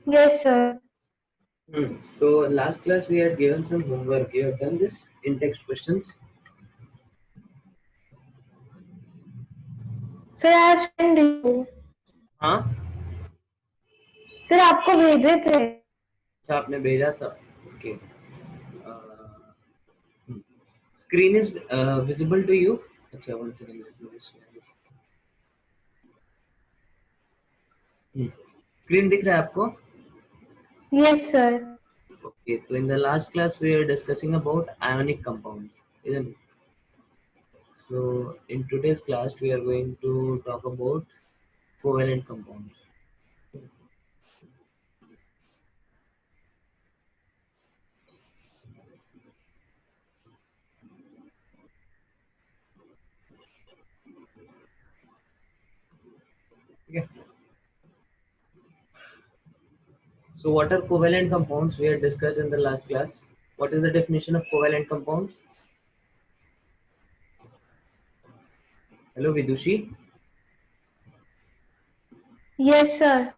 Yes, sir. So last class we had given some homework. You have done this in text questions. Sir, I have sent you. हाँ Sir, आपको भेजे थे. अच्छा आपने भेजा था. Okay. Screen is visible to you. अच्छा one second. Let me just share this. Screen दिख रहा है आपको? Yes, sir. Okay. So in the last class we were discussing about ionic compounds, isn't it? So in today's class we are going to talk about covalent compounds. Okay. So what are covalent compounds? We had discussed in the last class. What is the definition of covalent compounds? Hello Vidushi. Yes, sir.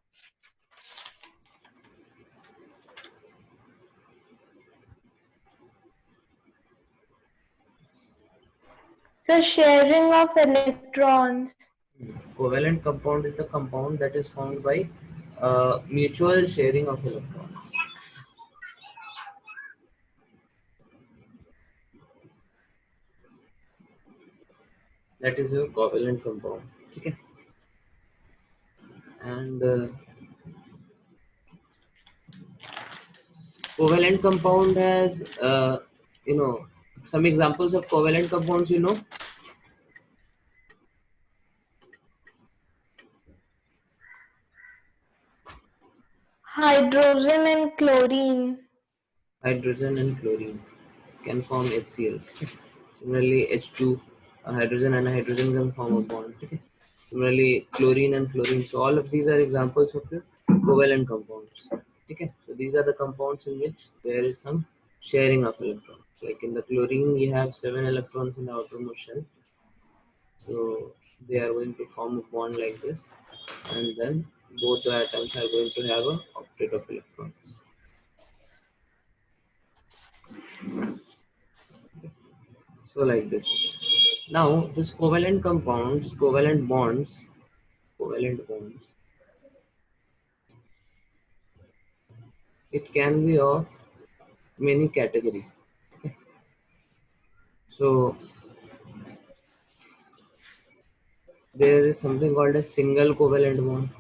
Sir, sharing of electrons. Covalent compound is the compound that is formed by mutual sharing of electrons. That is a covalent compound. Okay. And covalent compound has some examples of covalent compounds. Hydrogen and chlorine. Hydrogen and chlorine can form HCl. Similarly, H2, a hydrogen and a hydrogen can form a bond. Okay. Similarly, chlorine and fluorine. So all of these are examples of the covalent compounds. Okay. So these are the compounds in which there is some sharing of electrons. Like in the chlorine, we have 7 electrons in the outermost shell. So they are going to form a bond like this, and then both the atoms are going to have a octet of electrons. So like this. Now this covalent compounds, covalent bonds, it can be of many categories. So there is something called a single covalent bond.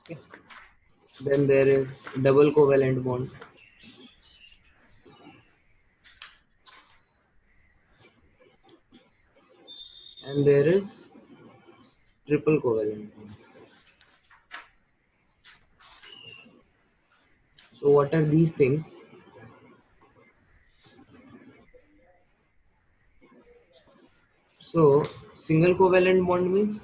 Okay. Then there is double covalent bond. And there is triple covalent bond. So what are these things? So single covalent bond means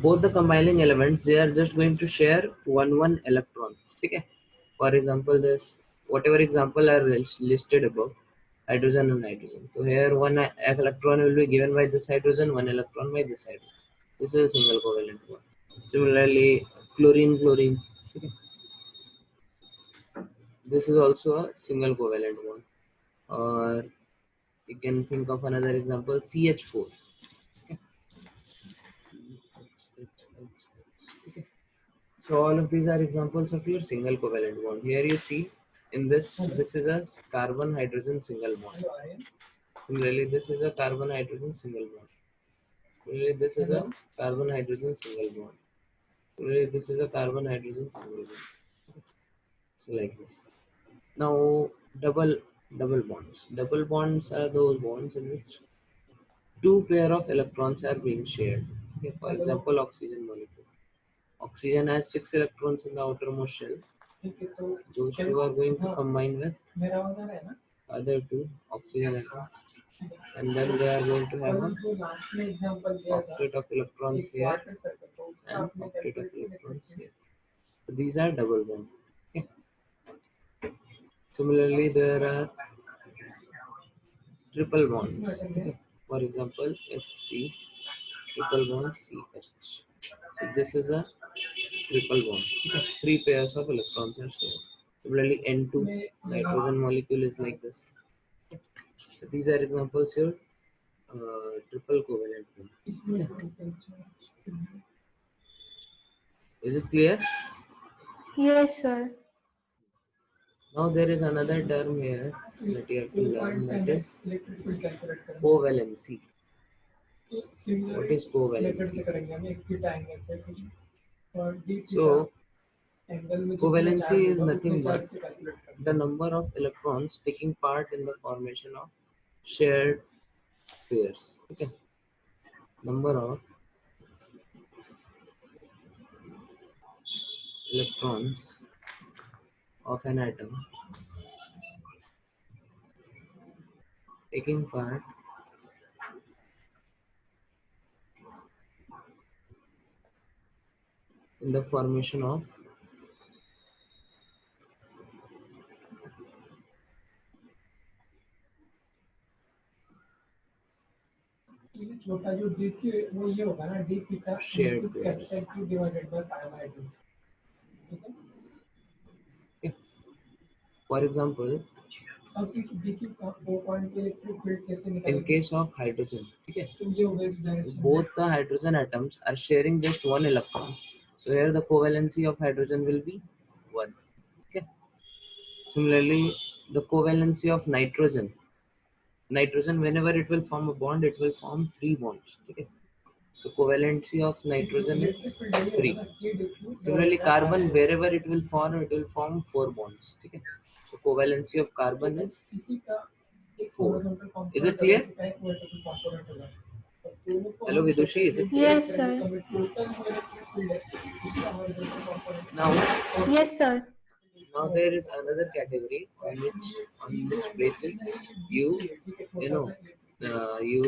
both the combining elements, they are just going to share one electron. Okay. For example, this whatever example are listed above, hydrogen and hydrogen. So here one electron will be given by this hydrogen, one electron by this hydrogen. This is a single covalent bond. Similarly, chlorine, chlorine. Okay. This is also a single covalent bond. Or you can think of another example, CH4. Okay. So all of these are examples of your single covalent bond. Here you see in this is a carbon hydrogen single bond. Similarly, this is a carbon hydrogen single bond. Similarly, this is a carbon hydrogen single bond. Similarly, this is a carbon hydrogen single bond. So like this. Now double bonds. Double bonds are those bonds in which two pair of electrons are being shared. Okay, for example, oxygen molecule. Oxygen has 6 electrons in the outermost shell. Those two are going to combine with other two oxygen atoms, and then they are going to have an octet of electrons here and octet of electrons here. So these are double bonds. Okay. Similarly, there are triple bonds. Okay. For example, HC. triple bond CH. So this is a triple bond. Okay. 3 pairs of electrons are shared. Similarly, N2 nitrogen molecule is like this. So these are examples here. Triple covalent bond. Is it clear? Yes, sir. Now there is another term here that you have to learn, that is covalency. What is covalency? So covalency is nothing but the number of electrons taking part in the formation of shared pairs. Okay. Number of electrons of an atom taking part in the formation of shared pairs. If, for example, in case of hydrogen, okay, both the hydrogen atoms are sharing just one electron. So here the covalency of hydrogen will be 1. Okay. Similarly, the covalency of nitrogen. Nitrogen, whenever it will form a bond, it will form 3 bonds. Okay. So covalency of nitrogen is 3. Similarly, carbon, wherever it will form 4 bonds. Okay. So covalency of carbon is 4. Is it clear? Hello Vidushi, is it clear? Yes, sir. Now, Yes, sir. now there is another category on which basis you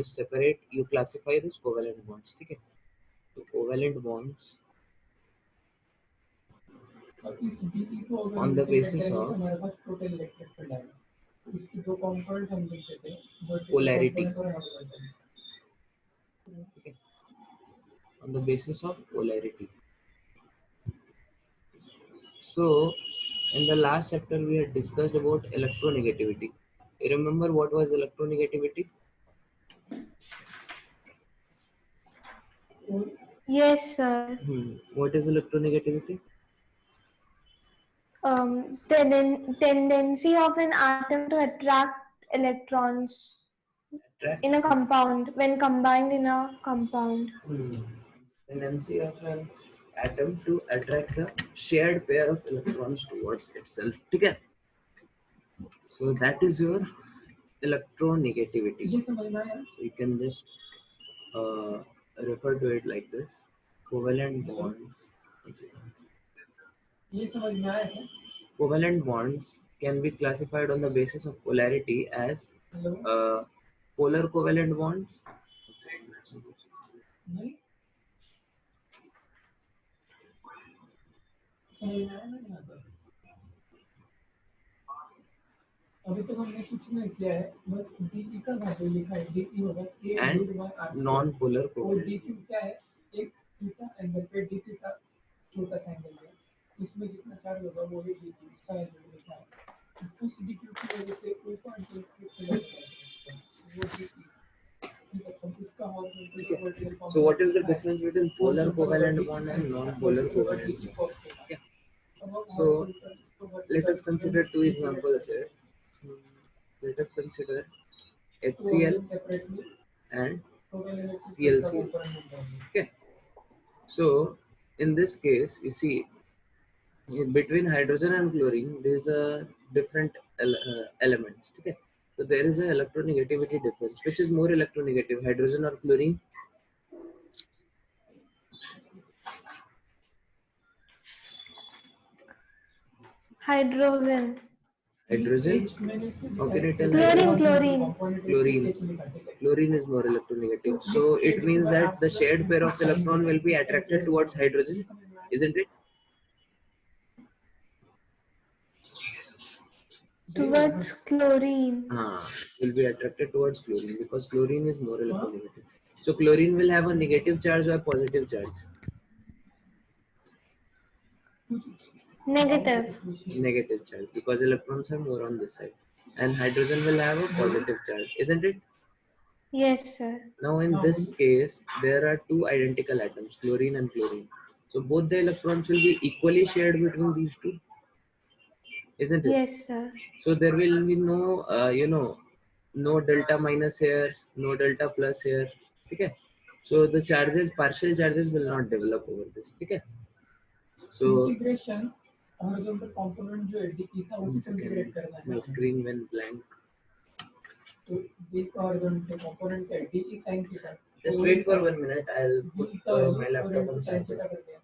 separate, you classify this covalent bonds. Okay. So covalent bonds on the basis of polarity. Okay. On the basis of polarity. So in the last chapter we had discussed about electronegativity. You remember what was electronegativity? Yes, sir. What is electronegativity? Tendency of an atom to attract electrons Attract. in a compound when combined in a compound. Tendency of an atom to attract a shared pair of electrons towards itself. Okay. So that is your electronegativity. So you can just refer to it like this: covalent bonds. Covalent bonds can be classified on the basis of polarity as polar covalent bonds. And non-polar covalent. So what is the difference between polar covalent bond and non-polar covalent bond? Yeah. So let us consider two examples here. Let us consider HCl and ClCl. Okay. So in this case, you see, between hydrogen and chlorine, there is a different elements. Okay. So there is an electronegativity difference. Which is more electronegative, hydrogen or chlorine? Hydrogen. Hydrogen? How can you tell Chlorine. Chlorine. Chlorine is more electronegative. So it means that the shared pair of electron will be attracted towards hydrogen, isn't it? Towards chlorine. Will be attracted towards chlorine because chlorine is more electronegative. So chlorine will have a negative charge or positive charge? Negative. Negative charge, because electrons are more on this side. And hydrogen will have a positive charge, isn't it? Yes, sir. Now in this case, there are two identical atoms, chlorine and chlorine. So both the electrons will be equally shared between these two, isn't it? Yes, sir. So there will be no, no delta minus here, no delta plus here. Okay. So the charges, partial charges will not develop over this. Okay. So integration horizontal component जो ADP था उसी को integrate करना है. my screen went blank. तो D का horizontal component का ADP sin theta. Just wait for 1 minute. I'll put my laptop on sin charge. Theta कर दिया.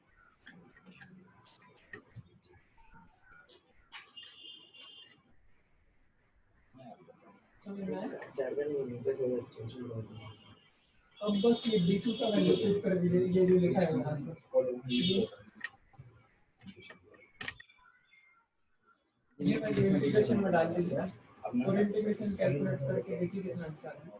चार्जर में नीचे से वो अब बस ये D2 का वैल्यू पुट कर दीजिए, ये जो लिखा है वहां से. ये वैल्यू इंटीग्रेशन में डाल दीजिए और इंटीग्रेशन कैलकुलेट करके देखिए कितना आंसर है.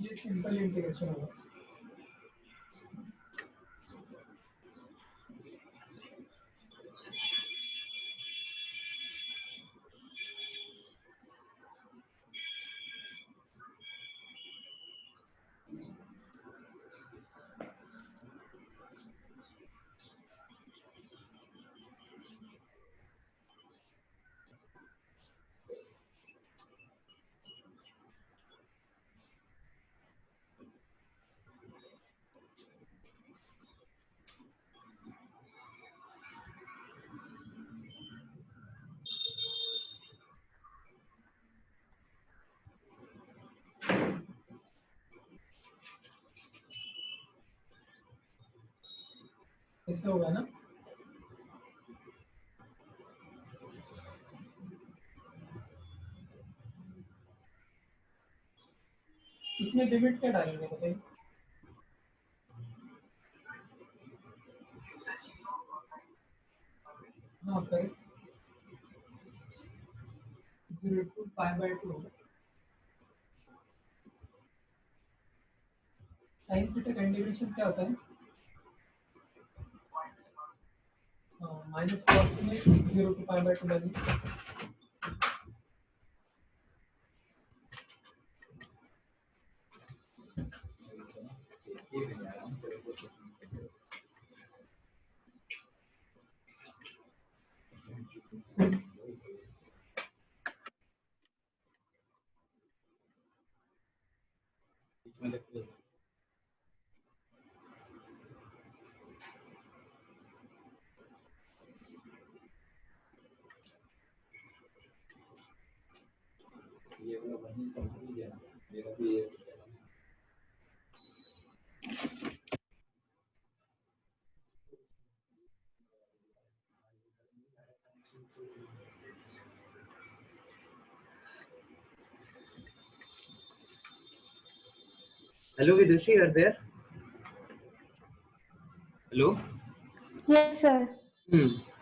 ये सिंपल इंटीग्रेशन होगा. ऐसे होगा ना. इसमें लिमिट क्या डालेंगे बताइए. हाँ करें 0 to π/2. साइन थीटा का इंटीग्रेशन क्या होता है? माइनस कॉस में 0 to π/2 डालिए. Hello Vidushi, are there? Hello? Yes, sir.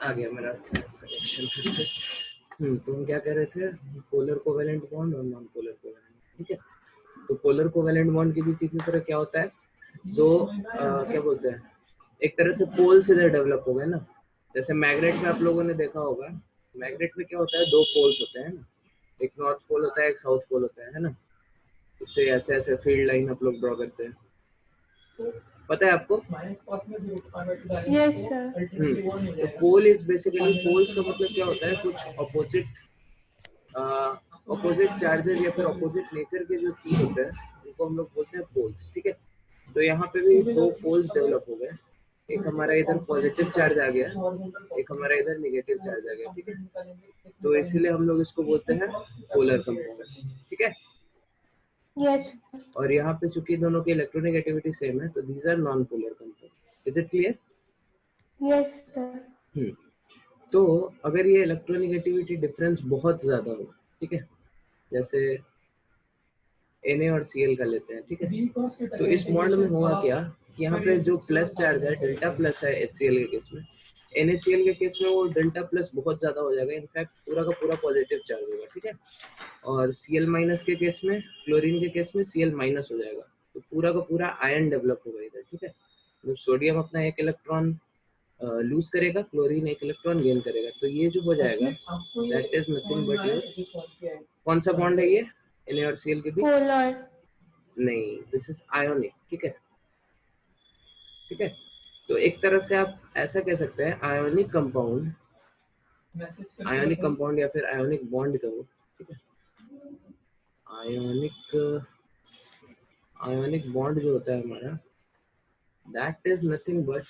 आ गया मेरा कनेक्शन फिर से. तो हम क्या कह रहे थे, पोलर कोवेलेंट बॉन्ड और नॉन पोलर कोवेलेंट. ठीक है. तो पोलर कोवेलेंट बॉन्ड के बीच इसी तरह क्या होता है, दो क्या बोलते हैं, एक तरह से पोल्स इधर डेवलप हो गए ना. जैसे मैग्नेट में आप लोगों ने देखा होगा, मैग्नेट में क्या होता है, दो पोल्स होते हैं ना, एक नॉर्थ पोल होता है, एक साउथ पोल होता है ना. उससे ऐसे ऐसे फील्ड लाइन आप लोग ड्रॉ करते हैं, पता है आपको? माइनस कॉस में 0 to π/2 डालेंगे. Yes, sir. तो पोल इज बेसिकली, पोल्स का मतलब क्या होता है, कुछ ऑपोजिट चार्जेस या फिर ऑपोजिट नेचर के जो चीज होते हैं उनको हम लोग बोलते हैं पोल्स. ठीक है. तो यहाँ पे भी दो पोल्स डेवलप हो गए, एक हमारा इधर पॉजिटिव चार्ज आ गया, एक हमारा इधर नेगेटिव चार्ज आ गया. ठीक है. तो इसीलिए हम लोग इसको बोलते हैं पोलर कंपाउंड्स. ठीक है. Yes. और यहाँ पे चूंकि दोनों की इलेक्ट्रोनेगेटिविटी सेम है, तो these are non polar compound. Is it clear? Yes, sir. तो अगर ये इलेक्ट्रोनेगेटिविटी डिफरेंस बहुत ज्यादा हो, ठीक है, जैसे Na और Cl का लेते हैं. ठीक है. तो इस बॉन्ड में हुआ क्या कि यहाँ पे जो प्लस चार्ज है, डेल्टा प्लस है HCl के केस में, NaCl के केस में वो डेल्टा प्लस बहुत ज्यादा हो जाएगा, इनफैक्ट पूरा का पूरा पॉजिटिव चार्ज होगा, ठीक है। और Cl माइनस के केस में, क्लोरीन के केस में Cl माइनस हो जाएगा, तो पूरा का पूरा आयन डेवलप होगा इधर, ठीक है। तो सोडियम अपना एक इलेक्ट्रॉन लूज करेगा, क्लोरीन एक इलेक्ट्रॉन गेन करेगा, तो ये जो हो जाएगा that is nothing but your, कौन सा बॉन्ड है ये Na और Cl के बीच? पोलर। नहीं, दिस इज आयोनिक, ठीक है, ठीक है। तो एक तरह से आप ऐसा कह सकते हैं आयोनिक कंपाउंड, आयोनिक कंपाउंड या फिर आयोनिक बॉन्ड कहो, ठीक है। आयोनिक बॉन्ड जो होता है हमारा, दैट इज नथिंग बट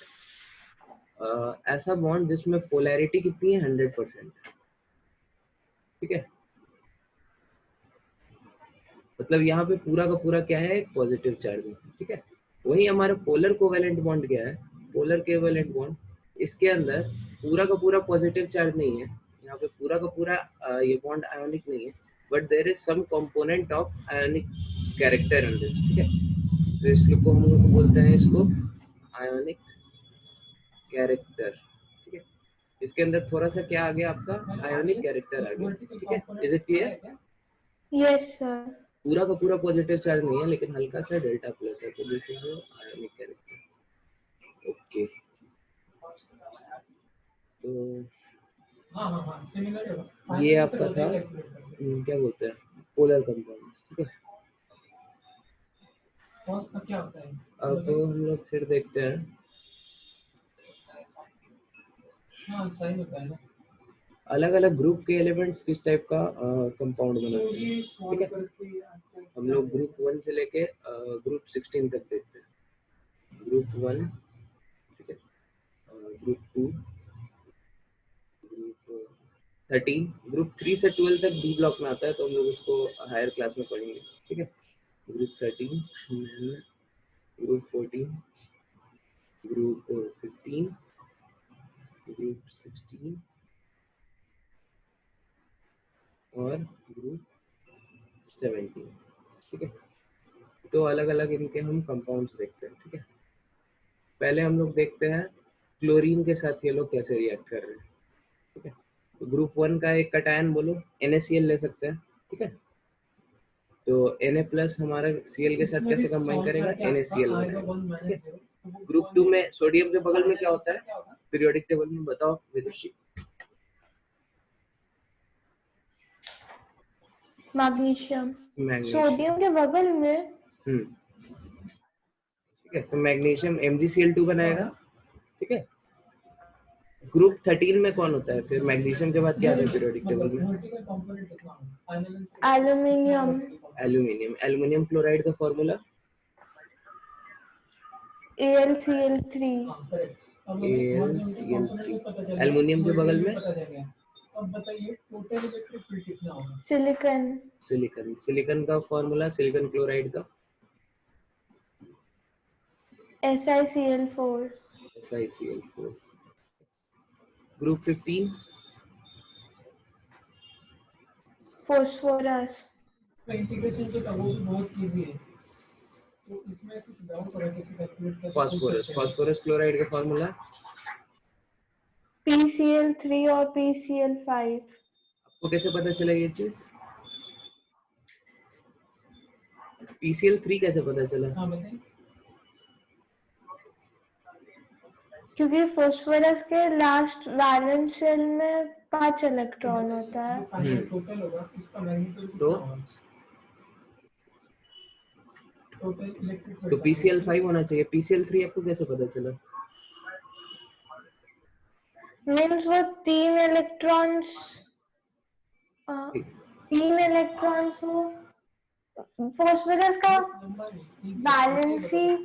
ऐसा बॉन्ड जिसमें पोलैरिटी कितनी है 100%, ठीक है। मतलब यहाँ पे पूरा का पूरा क्या है, एक पॉजिटिव चार्ज है, ठीक है। वही हमारा पोलर कोवेलेंट बॉन्ड क्या है, पोलर कोवेलेंट बॉन्ड, इसके अंदर पूरा का पूरा पॉजिटिव चार्ज नहीं है, यहाँ पे पूरा का पूरा ये बॉन्ड आयोनिक नहीं है, but there is some component of ionic character in this, ठीक है। तो इसको हम लोग बोलते हैं इसको आयोनिक कैरेक्टर, ठीक है। इसके अंदर थोड़ा सा क्या आ गया आपका, आयोनिक कैरेक्टर आ गया, ठीक है। Is it clear? Yes sir. पूरा का पूरा पॉजिटिव चार्ज नहीं है, लेकिन हल्का सा डेल्टा प्लस है, तो this is ionic character, okay. तो ये आपका था क्या बोलते हैं, पोलर कंपाउंड, ठीक है। क्या होता है? अब हम लोग फिर देखते हैं सही होता है ना। अलग अलग ग्रुप के एलिमेंट्स किस टाइप का कंपाउंड बनाते हैं, ठीक है। हम लोग ग्रुप 1 से लेके ग्रुप 16 तक देखते हैं। ग्रुप 1, ठीक है, ग्रुप 2, ग्रुप 13, ग्रुप 3 से 12 तक डी ब्लॉक में आता है, तो हम लोग उसको हायर क्लास में पढ़ेंगे, ठीक है। ग्रुप 13, ग्रुप 14, ग्रुप 15, ग्रुप 16 और ग्रुप 17, ठीक है। तो अलग अलग इनके हम कंपाउंड्स देखते हैं, ठीक है। पहले हम लोग देखते हैं क्लोरीन के साथ ये लोग कैसे रिएक्ट कर रहे हैं, ठीक है। तो ग्रुप 1 का एक कटायन बोलो, NaCl ले सकते हैं, ठीक है। तो Na प्लस हमारा Cl के साथ कैसे कंबाइन करेगा, NaCl बनाएगा, ठीक है। ग्रुप 2 में सोडियम के बगल में क्या होता है पीरियोडिक टेबल में, बताओ विदुषी? मैग्नीशियम। मैग्नीशियम, सोडियम के बगल में। ठीक है। तो मैग्नीशियम MgCl2 बनाएगा, ठीक है। ग्रुप 13 में कौन होता है फिर, मैग्नीशियम के बाद क्या आता है पीरियोडिक टेबल में, एल्यूमिनियम। एल्यूमिनियम। एल्यूमिनियम क्लोराइड का फॉर्मूला AlCl3। AlCl3। एल्यूमिनियम के बगल में अब बताइए टोटल इलेक्ट्रिक फील्ड कितना होगा? सिलिकॉन। सिलिकॉन। सिलिकॉन का फॉर्मूला सिलिकॉन क्लोराइड का SiCl4। SiCl4। Group 15 phosphorus. Integration तो वो बहुत इजी है, तो इसमें कुछ डाउट हो रहा है कैसे कैलकुलेट कर फास्फोरस। फास्फोरस क्लोराइड का फॉर्मूला PCl3 और PCl5। आपको कैसे पता चला ये चीज, PCl3 कैसे पता चला? हाँ बताइए। क्योंकि फास्फोरस के लास्ट वैलेंस शेल में 5 इलेक्ट्रॉन होता है। टोटल होगा इसका मैग्नीट्यूड तो टोटल इलेक्ट्रिक तो PCl5 होना चाहिए। PCl3 आपको कैसे पता चला? मीन्स वो 3 इलेक्ट्रॉन्स हो। फास्फोरस का बैलेंस ही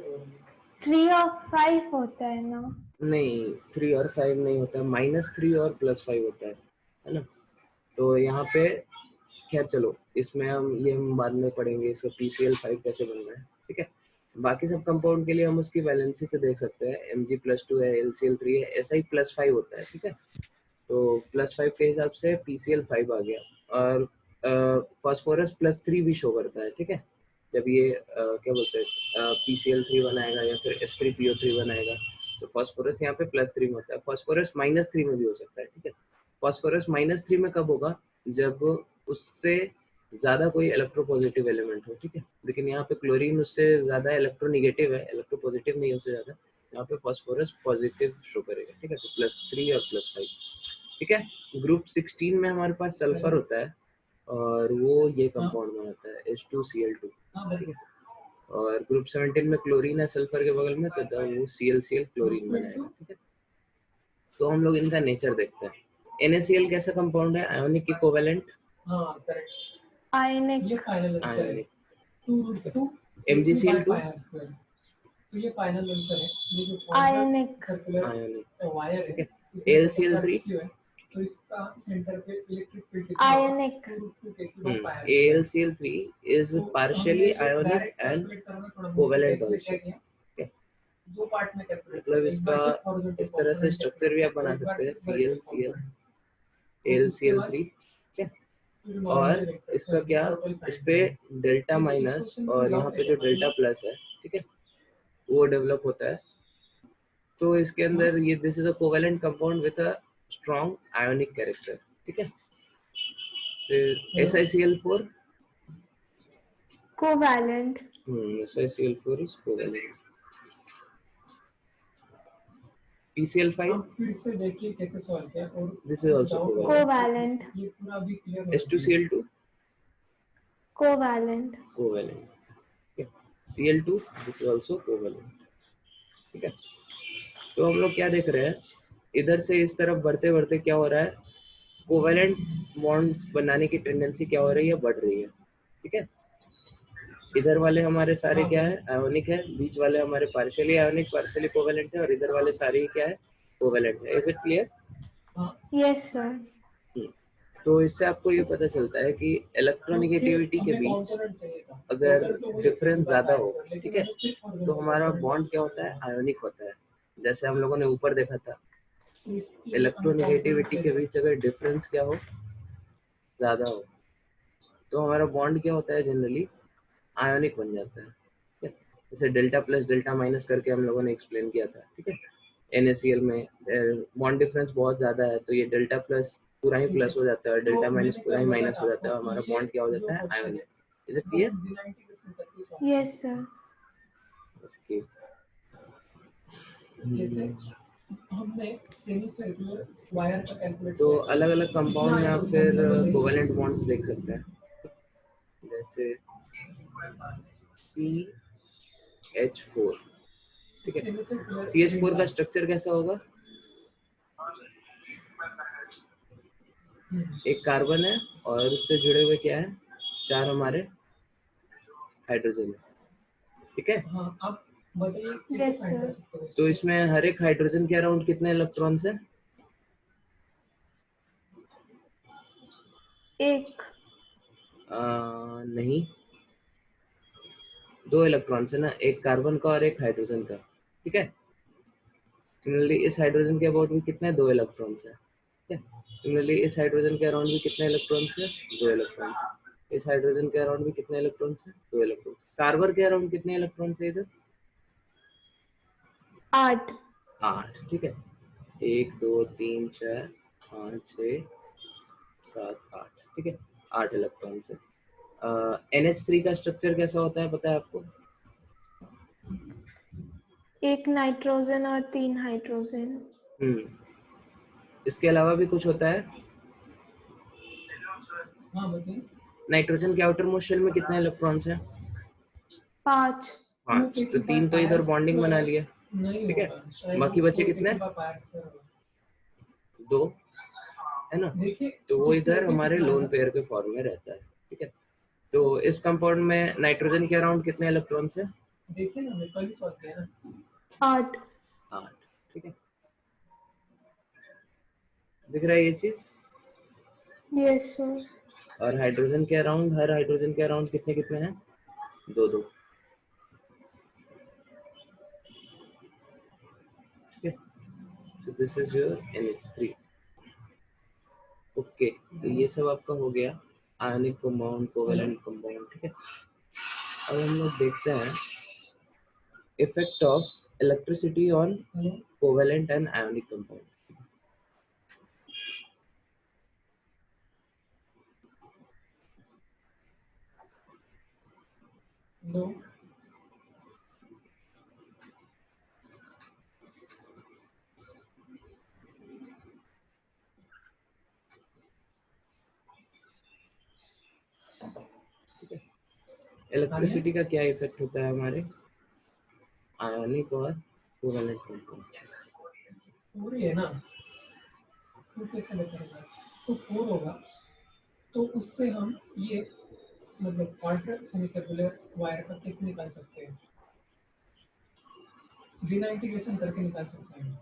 3 और 5 होता है ना? नहीं, 3 और 5 नहीं होता, -3 और +5 होता है ना। तो यहाँ पे क्या, चलो इसमें हम बाद में पढ़ेंगे इसका PCl5 कैसे बन रहा है, ठीक है। बाकी सब कंपाउंड के लिए हम उसकी वैलेंसी से देख सकते हैं, Mg+2 है, LCl3 है, Si+5 होता है, ठीक है। तो +5 के हिसाब से PCl5 आ गया, और फास्फोरस +3 भी शो करता है, ठीक है। जब ये क्या बोलते हैं PCl3 बनाएगा या फिर H3PO3 बनाएगा, तो फास्फोरस यहाँ पे +3 में होता है, फास्फोरस -3 में भी हो सकता है, ठीक है। फास्फोरस -3 में कब होगा, जब उससे ज्यादा कोई इलेक्ट्रोपॉजिटिव एलिमेंट हो, ठीक है। लेकिन यहाँ पे क्लोरीन उससे ज्यादा इलेक्ट्रोनिगेटिव है, इलेक्ट्रोपॉजिटिव नहीं है उससे ज्यादा, यहाँ पे फास्फोरस पॉजिटिव शो करेगा, ठीक है। तो +3 और +5, ठीक है। ग्रुप 16 में हमारे पास सल्फर होता है और वो ये कंपाउंड बनाता है H2Cl2, ठीक है। और ग्रुप 17 में क्लोरीन है सल्फर के बगल में, तो वो ClCl क्लोरीन बनाएगा, ठीक है। तो हम लोग इनका नेचर देखते हैं। NaCl कैसा कंपाउंड है, आयोनिक इक्विवेलेंट, हाँ करेक्ट, आयनिक, ये फाइनल आंसर है। आयोनिक। 2 MgCl2 तो ये फाइनल आंसर है। ये जो आयनिक, सर्कुलर आयोनिक, वायर ठीक है, है। AlCl3 तो इसका सेंटर पे electric field ionic, AlCl3 is partially ionic and covalent also, ठीक है। दो पार्ट में कैलकुलेट मतलब इसका इस तरह से स्ट्रक्चर भी आप बना सकते हैं, ClCl, AlCl3, ठीक है। और इसका क्या, इस पे डेल्टा माइनस और यहाँ पे जो डेल्टा प्लस है, ठीक है, वो डेवलप होता है। तो इसके अंदर ये this is a covalent compound with a strong ionic character, ठीक है। फिर SiCl4, covalent, SiCl4 is covalent. PCl5, फिर से देखिए कैसे सॉल्व किया, और this is also covalent. Covalent, ये पूरा भी क्लियर हो H2Cl2, कोवैलेंट, covalent, ठीक है। Cl2, this is also covalent, ठीक है। तो हम लोग क्या देख रहे हैं, इधर से इस तरफ बढ़ते बढ़ते क्या हो रहा है, कोवेलेंट बॉन्ड्स बनाने की टेंडेंसी क्या हो रही है, बढ़ रही है, ठीक है। इधर वाले हमारे सारे क्या है, आयोनिक है, बीच वाले हमारे पार्शियली आयोनिक पार्शियली कोवेलेंट है, और इधर वाले सारे क्या है, कोवेलेंट है। Is it clear? Yes sir. तो इससे आपको ये पता चलता है कि इलेक्ट्रोनिगेटिविटी के बीच अगर डिफरेंस ज्यादा हो, ठीक है, तो हमारा बॉन्ड क्या होता है, आयोनिक होता है। जैसे हम लोगों ने ऊपर देखा था, इलेक्ट्रोनिगेटिविटी के बीच अगर डिफरेंस क्या हो, ज्यादा हो, तो हमारा बॉन्ड क्या होता है, जनरली आयोनिक बन जाता है, ठीक है। जैसे डेल्टा प्लस डेल्टा माइनस करके हम लोगों ने एक्सप्लेन किया था, ठीक है। NaCl में बॉन्ड डिफरेंस बहुत ज्यादा है, तो ये डेल्टा प्लस पूरा ही प्लस हो जाता है, डेल्टा माइनस पूरा ही माइनस हो जाता है, हमारा बॉन्ड क्या हो जाता है, ionic. Is it clear? Yes sir. Okay. हमने सेमी सर्कुलर वायर का कैलकुलेट तो अलग अलग कंपाउंड में आप फिर कोवेलेंट बॉन्ड्स देख सकते हैं, जैसे CH4, ठीक है। CH4 का स्ट्रक्चर कैसा होगा, एक कार्बन है और उससे जुड़े हुए क्या है, 4 हमारे हाइड्रोजन है, ठीक है। हाँ, आप बताइए Yes, कैसे sir. फाइंड कर सकते हो? तो इसमें हर एक हाइड्रोजन के अराउंड कितने इलेक्ट्रॉन्स है, एक, नहीं, 2 इलेक्ट्रॉन्स है ना, एक कार्बन का और एक हाइड्रोजन का, ठीक है। सिमिलरली इस हाइड्रोजन के अबाउट भी कितने, 2 इलेक्ट्रॉन्स है, ठीक है। सिमिलरली इस हाइड्रोजन के अराउंड भी कितने इलेक्ट्रॉन्स है, 2 इलेक्ट्रॉन्स है। इस हाइड्रोजन के अराउंड भी कितने इलेक्ट्रॉन्स है, 2 इलेक्ट्रॉन्स। कार्बन के अराउंड कितने इलेक्ट्रॉन्स है इधर, 8, 8, ठीक है। 1 2 3 4 5 6 7 8, ठीक है, 8 इलेक्ट्रॉन्स है। NH3 का स्ट्रक्चर कैसा होता है पता है आपको, एक नाइट्रोजन और 3 हाइड्रोजन। इसके अलावा भी कुछ होता है। हाँ बताइए। नाइट्रोजन के आउटर मोस्ट शेल में कितने इलेक्ट्रॉन्स हैं, 5, 5, तो 3 तो इधर बॉन्डिंग बना लिया, ठीक है। बाकी बचे कितने, 2 है ना, तो वो इधर हमारे लोन पेयर के फॉर्म में रहता है, ठीक है। तो इस कंपाउंड में नाइट्रोजन के अराउंड कितने इलेक्ट्रॉन्स है, देखिए ना, मैं कल ही सॉल्व किया ना। 8, 8, ठीक है। दिख रहा है ये चीज। Yes sir. और हाइड्रोजन के अराउंड, हर हाइड्रोजन के अराउंड कितने कितने हैं, 2 2, ठीक है। So this is your NH3। Okay, तो ये सब आपका हो गया आयनिक कंपाउंड, कोवेलेंट कंपाउंड, ठीक है। अब हम लोग देखते हैं effect of electricity on covalent and ionic compound. No. Electricity का क्या इफेक्ट होता है हमारे आयनिक और कोवेलेंट कंपाउंड? फोर ही है ना, तो कैसे निकलेगा? तो फोर होगा, तो उससे हम ये मतलब क्वार्टर सेमी सर्कुलर वायर का कैसे निकाल सकते हैं? बिना इंटीग्रेशन करके निकाल सकते हैं।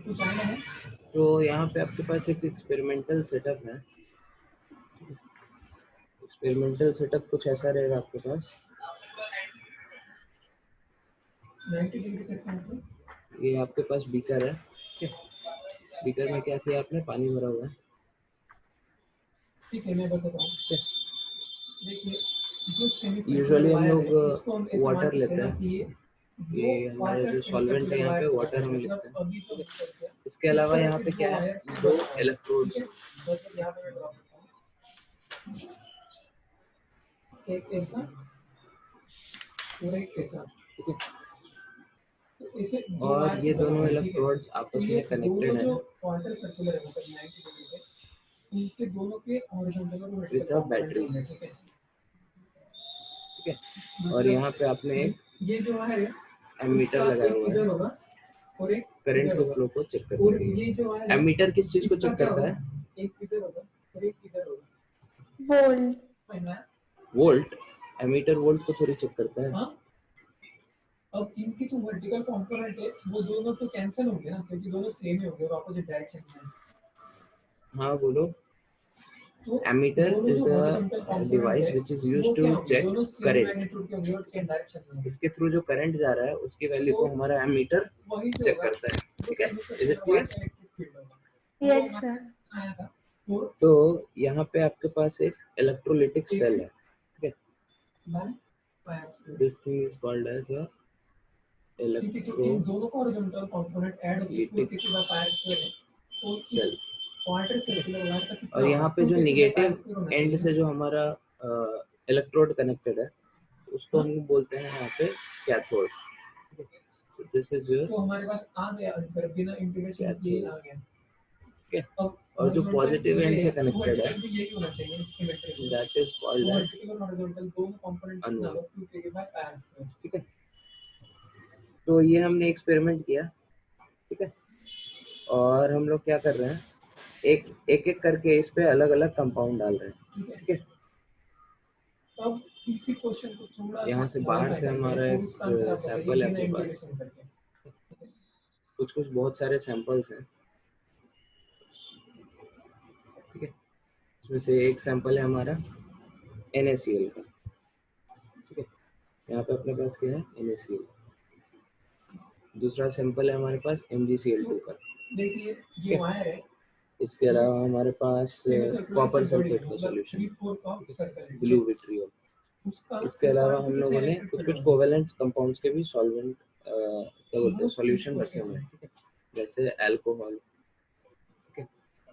कुछ आना है? तो यहाँ पे आपके पास एक एक्सपेरिमेंटल सेटअप है। एक्सपेरिमेंटल सेटअप कुछ ऐसा रहेगा आपके पास। 90 डिग्री करते हैं। ये आपके पास बीकर है, बीकर में क्या किया आपने, पानी भरा हुआ है। ठीक है, मैं बताता हूँ। देखिए, जो सेमी यूजुअली हम लोग उसको हम ऐसे मान वाटर सकते लेते ना हैं, कि ये हमारा जो सॉल्वेंट है यहाँ पे वाटर हम लेते हैं। अभी तो देखते हैं। इसके अलावा यहाँ पे क्या है, दो इलेक्ट्रोड्स, मतलब यहाँ पे मैं ड्रॉ करता हूँ, एक ऐसा और एक ऐसा, ठीक है। तो ऐसे और ये दोनों इलेक्ट्रोड्स आपस में कनेक्टेड है क्वार्टर सर्कुलर है, मतलब 90 डिग्री पे, उनके दोनों के हॉरिजॉन्टल और विद वर्टिकल अ बैटरी, ठीक है। ठीक है। और यहाँ पे आपने ये जो है एमीटर लगाया हुआ है, होगा और एक करंट के फ्लो को चेक करने और के लिए। ये जो है एमीटर किस चीज को चेक करता है? एक इधर होगा और एक इधर होगा। वोल्ट। वोल्ट। एमीटर वोल्ट को थोड़ी चेक करता है। हाँ, अब इनकी जो वर्टिकल कंपोनेंट है वो दोनों तो कैंसिल होंगे ना, क्योंकि दोनों सेम ही होंगे और ऑपोजिट डायरेक्शन में। हाँ बोलो। तो Ammeter is the horizontal device component which is है, used वो to क्या होंगे? check दोनों same current. magnitude के होंगे और same direction में होंगे। इसके थ्रू जो करंट जा रहा है उसकी वैल्यू को हमारा एमीटर वही जो चेक होगा, करता है, वो ठीक है। semi is it circular clear? electric field होगा। यस वो सर। आया था। और तो यहाँ पे आपके पास एक इलेक्ट्रोलिटिक सेल है, ठीक है। This thing is called as a इन दोनों का horizontal component add electrolytic cell. और यहाँ पे जो निगेटिव एंड से जो हमारा इलेक्ट्रोड कनेक्टेड है उसको हम बोलते हैं यहाँ पे कैथोड। दिस इज योर, तो हमारे पास आ गया आंसर, बिना इंटीग्रेशन किए आ गया, ठीक है। और जो पॉजिटिव एंड से कनेक्टेड है यही होना चाहिए symmetry, that is called as vertical और हॉरिजॉन्टल दोनों कंपोनेंट अननोन, ना, ठीक है। तो ये हमने एक्सपेरिमेंट किया, ठीक है। और हम लोग क्या कर रहे हैं, एक करके इस पे अलग अलग कंपाउंड डाल रहे हैं, ठीक है। अब इसी क्वेश्चन को थोड़ा यहाँ से बाहर से हमारा एक सैंपल है अपने पास, कुछ बहुत सारे सैंपल्स हैं, ठीक है। इसमें से एक सैंपल है हमारा NaCl का, ठीक है। यहाँ पे अपने पास क्या है, NaCl। दूसरा सैंपल है हमारे पास MgCl2 का, देखिए ये वायर है। इसके अलावा हमारे पास कॉपर सल्फेट का सॉल्यूशन, ब्लू विट्रियल। इसके अलावा हम लोगों ने कुछ कोवेलेंट कंपाउंड्स के भी सॉल्वेंट क्या बोलते हैं सॉल्यूशन रखे हुए हैं, ठीक है। जैसे अल्कोहल, ठीक है,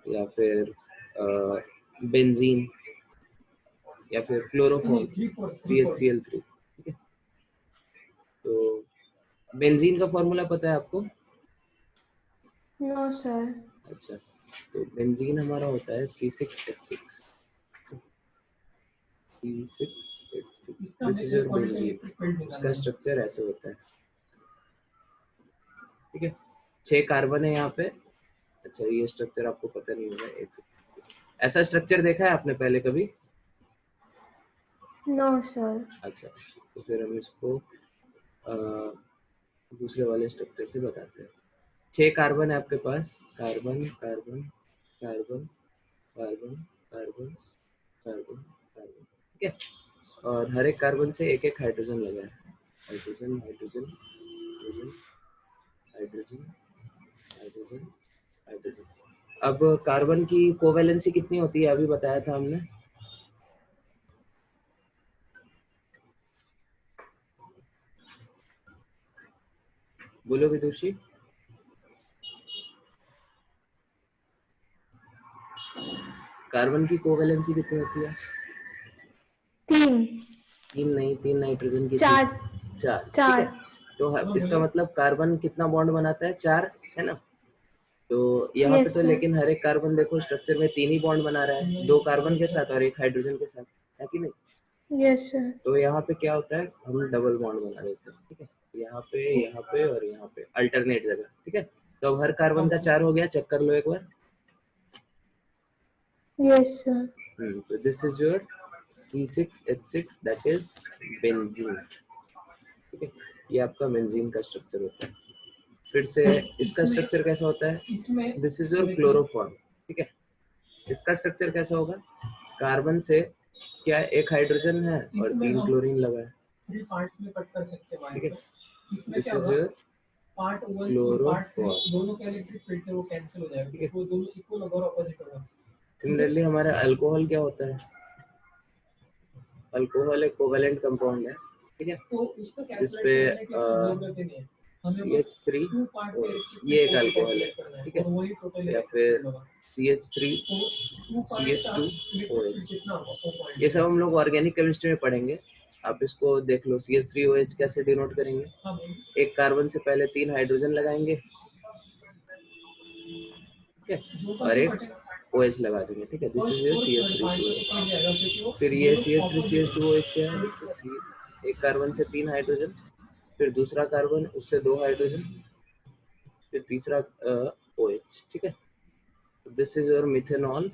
या फिर बेंजीन, या फिर क्लोरोफॉर्म CHCl3, ठीक है। तो बेंजीन का फॉर्मूला पता है आपको? No sir. अच्छा, तो बेंजीन हमारा होता है C6H6। This is your benzene. उसका स्ट्रक्चर ऐसे होता है, ठीक है। 6 कार्बन है यहाँ पे। अच्छा, ये स्ट्रक्चर आपको पता नहीं होगा, ऐसा स्ट्रक्चर देखा है आपने पहले कभी? No sir. अच्छा, तो फिर हम इसको दूसरे वाले स्ट्रक्चर से बताते हैं। 6 कार्बन है आपके पास, carbon carbon carbon carbon carbon carbon carbon, ठीक है। और हर एक कार्बन से एक एक हाइड्रोजन लगा है, hydrogen hydrogen hydrogen hydrogen hydrogen hydrogen. अब कार्बन की कोवेलेंसी कितनी होती है, अभी बताया था हमने, बोलो विदुषी। कार्बन की कोवैलेंसी कितनी होती है? 3 तीन नहीं, 3 नाइट्रोजन की 4 4, ठीक है। 4 तो इसका मतलब कार्बन कितना बॉन्ड बनाता है? 4, है ना। तो यहाँ पे यस तो सर लेकिन हर एक कार्बन देखो स्ट्रक्चर में 3 ही बॉन्ड बना रहा है, 2 कार्बन के साथ और 1 हाइड्रोजन के साथ, है कि नहीं? यस सर तो यहाँ पे क्या होता है, हम डबल बॉन्ड बना देते हैं, ठीक है। यहाँ पे और यहाँ पे अल्टरनेट जगह, ठीक है। तो अब हर कार्बन का 4 हो गया, चेक कर लो एक बार। यस सर तो this is your C6H6 that is benzene, ठीक है। ये आपका बेंजीन का स्ट्रक्चर होता है। फिर से इसका स्ट्रक्चर कैसा होता है? इसमें दिस इज योर क्लोरोफॉर्म, ठीक है। इसका स्ट्रक्चर कैसा होगा? कार्बन से क्या एक हाइड्रोजन है और 3 क्लोरीन लगा है, 3 पार्ट्स में कट कर सकते हैं, ठीक है। इसमें दिस क्या इज होगा, योर पार्ट 1 और क्लोरोफॉर्म, पार्ट 3 दोनों के इलेक्ट्रिक फील्ड से वो कैंसिल हो जाएगा, ठीक है। वो दोनों इक्वल होगा और ऑपोजिट होगा। सिमिलरली हमारा अल्कोहल क्या होता है? अल्कोहल एक कोवेलेंट कंपाउंड है, ठीक है। तो उसका जिसपे CH3 ये एक अल्कोहल है, ठीक है। या फिर CH3 CH2OH, ये सब हम लोग ऑर्गेनिक केमिस्ट्री में पढ़ेंगे। आप इसको देख लो, CH3OH कैसे डिनोट करेंगे? एक कार्बन से पहले 3 हाइड्रोजन लगाएंगे, ठीक है, और एक OH लगा देंगे, ठीक है। This is your CH3CH। फिर ये CH3CH2OH क्या है? एक कार्बन से 3 हाइड्रोजन, फिर दूसरा कार्बन, उससे 2 हाइड्रोजन, फिर तीसरा OH, ठीक है। This is your methanol,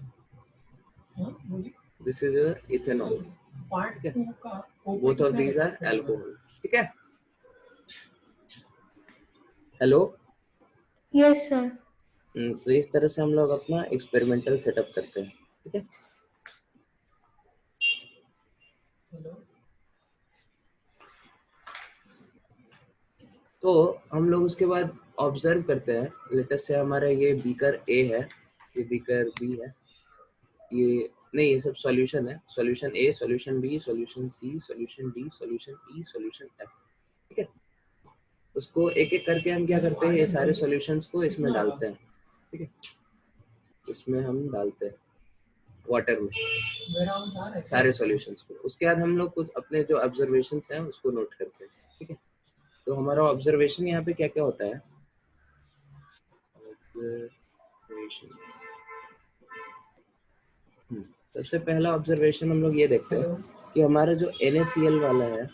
this is your ethanol, ठीक है। Both of these are alcohol, ठीक है। हेलो। यस सर तो इस तरह से हम लोग अपना एक्सपेरिमेंटल सेटअप करते हैं, ठीक है। तो हम लोग उसके बाद ऑब्जर्व करते हैं। लेटेस्ट से हमारा ये बीकर A है, ये बीकर B है, ये नहीं, ये सब सॉल्यूशन है। Solution A, solution B, solution C, solution D, solution E, solution F, ठीक है। उसको एक एक करके हम क्या करते हैं, ये सारे सॉल्यूशंस को इसमें डालते हैं, ठीक है। इसमें हम डालते हैं वाटर में सारे सॉल्यूशंस को। उसके बाद हम लोग कुछ अपने जो ऑब्जर्वेशंस हैं उसको नोट करते हैं, ठीक है। तो हमारा ऑब्जर्वेशन यहाँ पे क्या क्या होता है? सबसे पहला ऑब्जर्वेशन हम लोग ये देखते हैं कि हमारा जो NaCl वाला है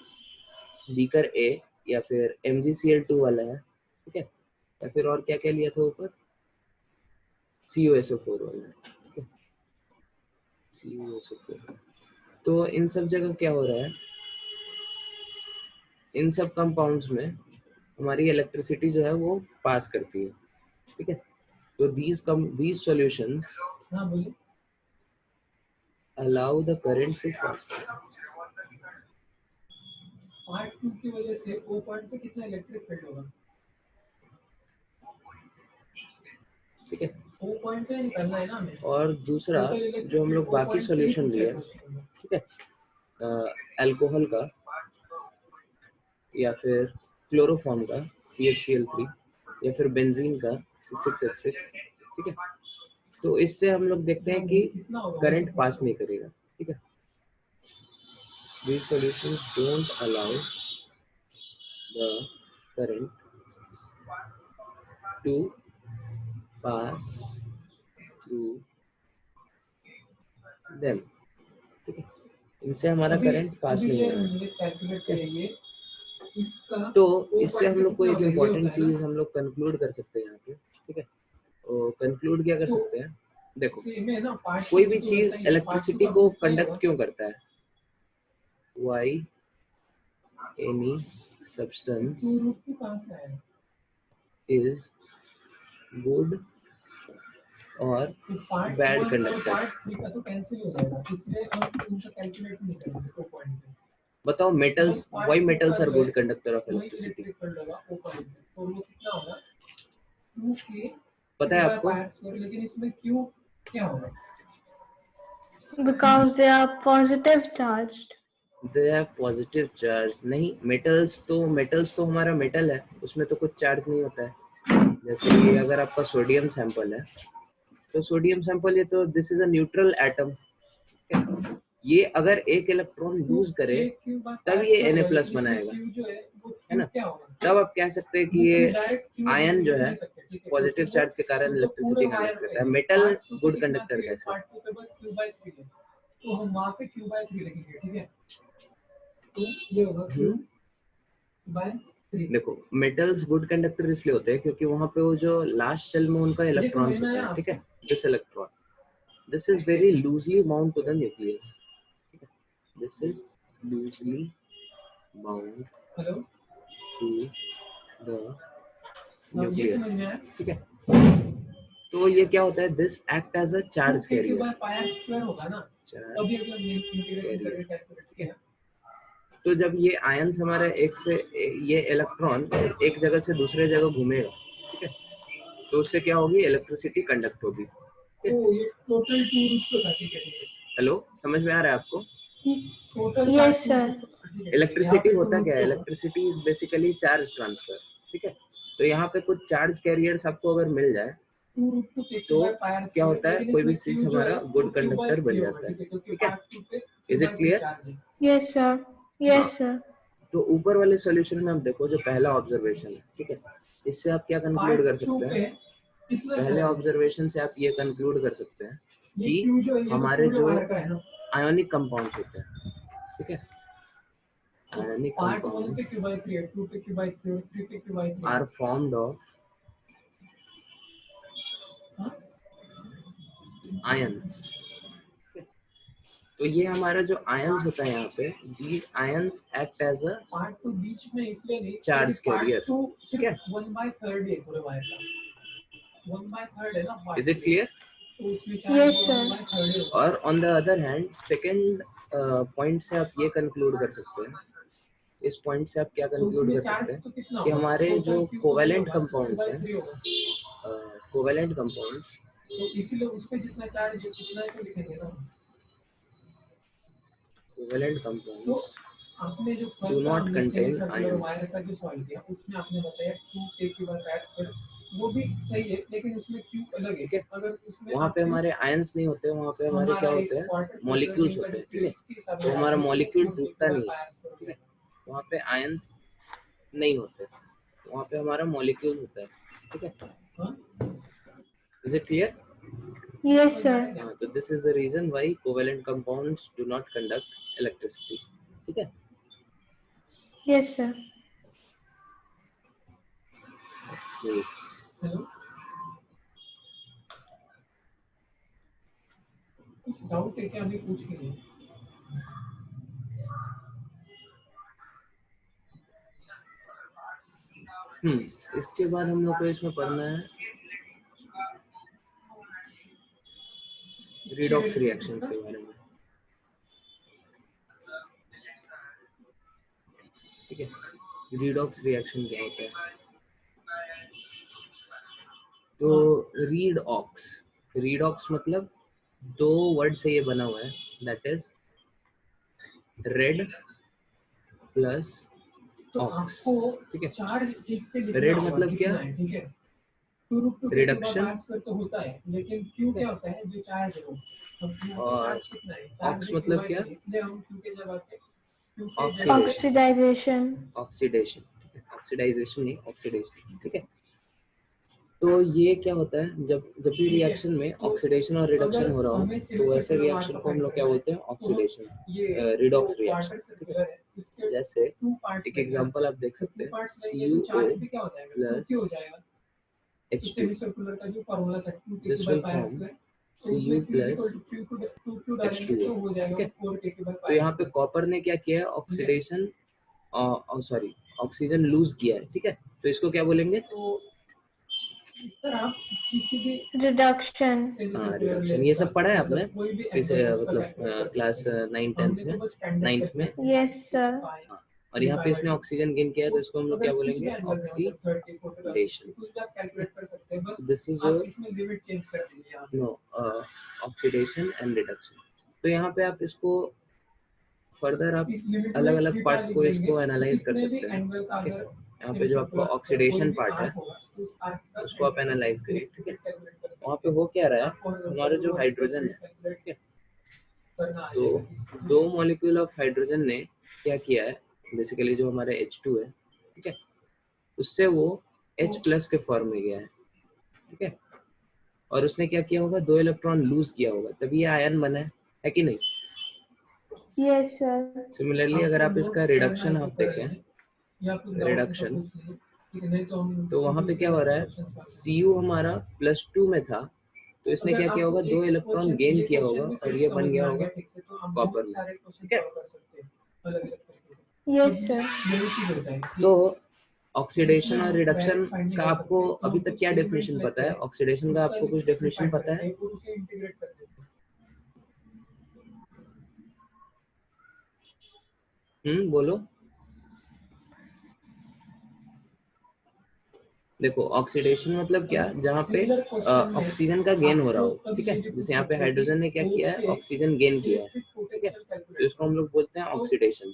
बीकर A, या फिर MgCl2 वाला है, ठीक है, या फिर और क्या क्या लिया था ऊपर? CuSO4 वाला है, ठीक है, CuSO4। तो इन सब जगह क्या हो रहा है, इन सब कंपाउंड्स में हमारी इलेक्ट्रिसिटी जो है वो पास करती है, ठीक है। तो these solutions allow the current to pass। Part 2 की वजह से ओ पॉइंट पे कितना इलेक्ट्रिक फील्ड होगा, ठीक है। ओ पॉइंट पे निकलना है ना हमें। और दूसरा जो हम लोग बाकी सॉल्यूशन लिए, ठीक है, अल्कोहल का या फिर क्लोरोफॉर्म का CHCl3, या फिर बेंजीन का C6H6, ठीक है। तो इससे हम लोग देखते हैं कि करंट पास नहीं करेगा, ठीक है। These solutions don't allow the current to pass through them, ठीक है। इनसे हमारा करंट पास नहीं होगा। तो इससे हम लोग को एक इम्पोर्टेंट चीज हम लोग कंक्लूड कर सकते हैं यहाँ पे, ठीक है। कंक्लूड क्या कर सकते हैं? देखो, कोई भी चीज इलेक्ट्रिसिटी को कंडक्ट क्यों करता है? Why any substance is good or bad conductor? बताओ, metals, why metals are good conductor of electricity? पता है आपको? लेकिन इसमें क्यों क्या होगा? because they are positive charged they have positive charge. नहीं, मेटल्स तो हमारा मेटल है, उसमें तो कुछ चार्ज नहीं होता है। जैसे कि अगर आपका सोडियम सैंपल है, तो सोडियम सैंपल ये तो this is a neutral atom. ये अगर एक इलेक्ट्रॉन लूज करे तब ये Na प्लस बनाएगा, है ना। तब आप कह सकते हैं कि ये आयन जो है पॉजिटिव चार्ज के कारण इलेक्ट्रिसिटी कंडक्ट करता है। मेटल गुड कंडक्टर कैसे? तो हम वहां पे Q/3 लिखेंगे, ठीक है। तो ये होगा Q/3। देखो, मेटल्स गुड कंडक्टर इसलिए होते हैं क्योंकि वहां पे वो जो लास्ट शेल में उनका इलेक्ट्रॉन्स होता है, ठीक है। This electron, this is very loosely bound to the nucleus. This is loosely bound to the nucleus, ठीक है। तो ये क्या होता है? This act as a charge carrier होगा ना, तभी अगर इंटीग्रेशन करके कैलकुलेट किया। तो जब ये आयंस हमारे एक से ये इलेक्ट्रॉन एक जगह से दूसरे जगह घूमेगा, ठीक है, तो उससे क्या होगी? इलेक्ट्रिसिटी कंडक्ट होगी। ये टोटल 2 रूट पे था, ठीक है। हेलो, समझ में आ रहा है आपको? Yes sir. इलेक्ट्रिसिटी होता क्या है? Electricity is basically charge transfer, ठीक है। तो यहाँ पे कुछ चार्ज कैरियर्स आपको अगर मिल जाए तो क्या होता है? कोई भी चीज हमारा गुड कंडक्टर बन जाता है, ठीक है। Is it clear? Yes sir, yes sir. तो ऊपर वाले सॉल्यूशन में आप देखो, जो पहला ऑब्जर्वेशन है, ठीक है, इससे आप क्या कंक्लूड कर सकते हैं? पहले ऑब्जर्वेशन से आप ये कंक्लूड कर सकते हैं कि हमारे जो आयोनिक कंपाउंड्स होते हैं, ठीक है, ionic compounds are formed of ions. तो ये हमारा जो आयंस होता है यहाँ पे, these ions act as a part to बीच में इसलिए नहीं, चार्ज कैरियर, ठीक है। 1/3 है पूरे वायर का, 1/3 है ना। Is it clear? Yes sir. और on the other hand second point से आप ये कंक्लूड कर सकते हैं, इस पॉइंट से आप क्या कंक्लूड कर सकते हैं कि हमारे जो कोवेलेंट कंपाउंड्स हैं, कोवेलेंट कंपाउंड्स, तो इसीलिए उस पे जितना चार्ज है उतना ही तो लिखेंगे ना। कोवेलेंट कंपाउंड्स तो आपने जो do not contain ions. Wire का जो सॉल्व किया उसमें आपने बताया 2k/2, वो भी सही है, लेकिन उसमें Q अलग है। अगर उसमें वहाँ पे हमारे आयंस नहीं होते, वहाँ पे हमारे क्या होते हैं? मॉलिक्यूल्स होते हैं, ठीक है। तो हमारा मॉलिक्यूल टूटता नहीं है, ठीक है। वहाँ पे आयंस नहीं होते, वहाँ पे हमारा मॉलिक्यूल होता है, ठीक है। Is it clear? Yes sir. तो this is the reason why covalent compounds do not conduct electricity, ठीक है। Yes sir. कुछ डाउट है क्या? अभी पूछ के नहीं। इसके बाद हम लोग को इसमें पढ़ना है रिडॉक्स रिएक्शंस के बारे में, ठीक है। रिडॉक्स रिएक्शन क्या होता है? तो रीडॉक्स मतलब दो वर्ड से ये बना हुआ है, that is red plus ox, ठीक है। चार्ज ठीक से रेड मतलब क्या? ठीक है। रिडक्शन तो होता है, लेकिन क्यू क्या होता है? जो चार्ज है वो। और ऑक्स मतलब क्या? इसलिए हम क्यू के जगह पे ऑक्सीडाइजेशन, ऑक्सीडाइजेशन नहीं, ऑक्सीडेशन, ठीक है। तो ये क्या होता है? जब भी रिएक्शन में ऑक्सीडेशन और रिडक्शन हो रहा हो, तो ऐसे रिएक्शन को हम लोग क्या बोलते हैं? ऑक्सीडेशन, रिडॉक्स रिएक्शन, ठीक है। जैसे एक एग्जांपल आप देख सकते हैं, CuO plus H2, this will form Cu plus H2O, ठीक है। तो यहाँ पे कॉपर ने क्या किया है? ऑक्सीडेशन, सॉरी, ऑक्सीजन लूज किया है, ठीक है। तो इसको क्या बोलेंगे? इस तरह किसी भी रिडक्शन। हाँ, रिडक्शन। ये सब पढ़ा है आपने इसे, मतलब क्लास 9 9th में? Yes sir. और यहाँ पे इसने ऑक्सीजन गेन किया है, तो इसको हम लोग क्या बोलेंगे? Oxidation. This is no oxidation and reduction. तो यहाँ पे आप इसको फर्दर आप इस लिमिट अलग में अलग 3 पार्ट डाल को देंगे, इसको तो एनालाइज कर इसमें भी सकते हैं। एंगल का ठीक है, अगर यहाँ पे जो आपका ऑक्सीडेशन पार्ट है उस आर्क का उसको आप एनालाइज करिए। ठीक है, कैलकुलेट कर सकते वहाँ पे हो क्या रहा है, हमारा जो हाइड्रोजन है, ठीक है, करना आ तो जाएगा इससे। दो मॉलिक्यूल ऑफ हाइड्रोजन ने क्या किया है, बेसिकली जो हमारे H2 है, ठीक है, उससे वो H प्लस के फॉर्म में गया है। ठीक है, और उसने क्या किया होगा, 2 इलेक्ट्रॉन लूज किया होगा, तभी ये आयन बना है कि नहीं। Yes sir. सिमिलरली अगर आप इसका रिडक्शन आप देखें, या फिर डाउट रिडक्शन, पूछ लीजिए, ठीक है, नहीं तो हम तो वहाँ पे क्या हो रहा है, Cu हमारा +2 में था, तो इसने क्या किया होगा, 2 इलेक्ट्रॉन गेन किया होगा और ये बन गया होगा कॉपर में। ठीक है, यस सर। तो ऑक्सीडेशन और रिडक्शन का आपको अभी तक क्या डेफिनेशन पता है, ऑक्सीडेशन का आपको कुछ डेफिनेशन पता है। बोलो। देखो ऑक्सीडेशन मतलब क्या, जहाँ पे ऑक्सीजन का गेन हो रहा हो। ठीक है, जैसे यहाँ पे हाइड्रोजन ने क्या किया है, ऑक्सीजन गेन किया है। ठीक है, तो इसको हम लोग बोलते हैं ऑक्सीडेशन।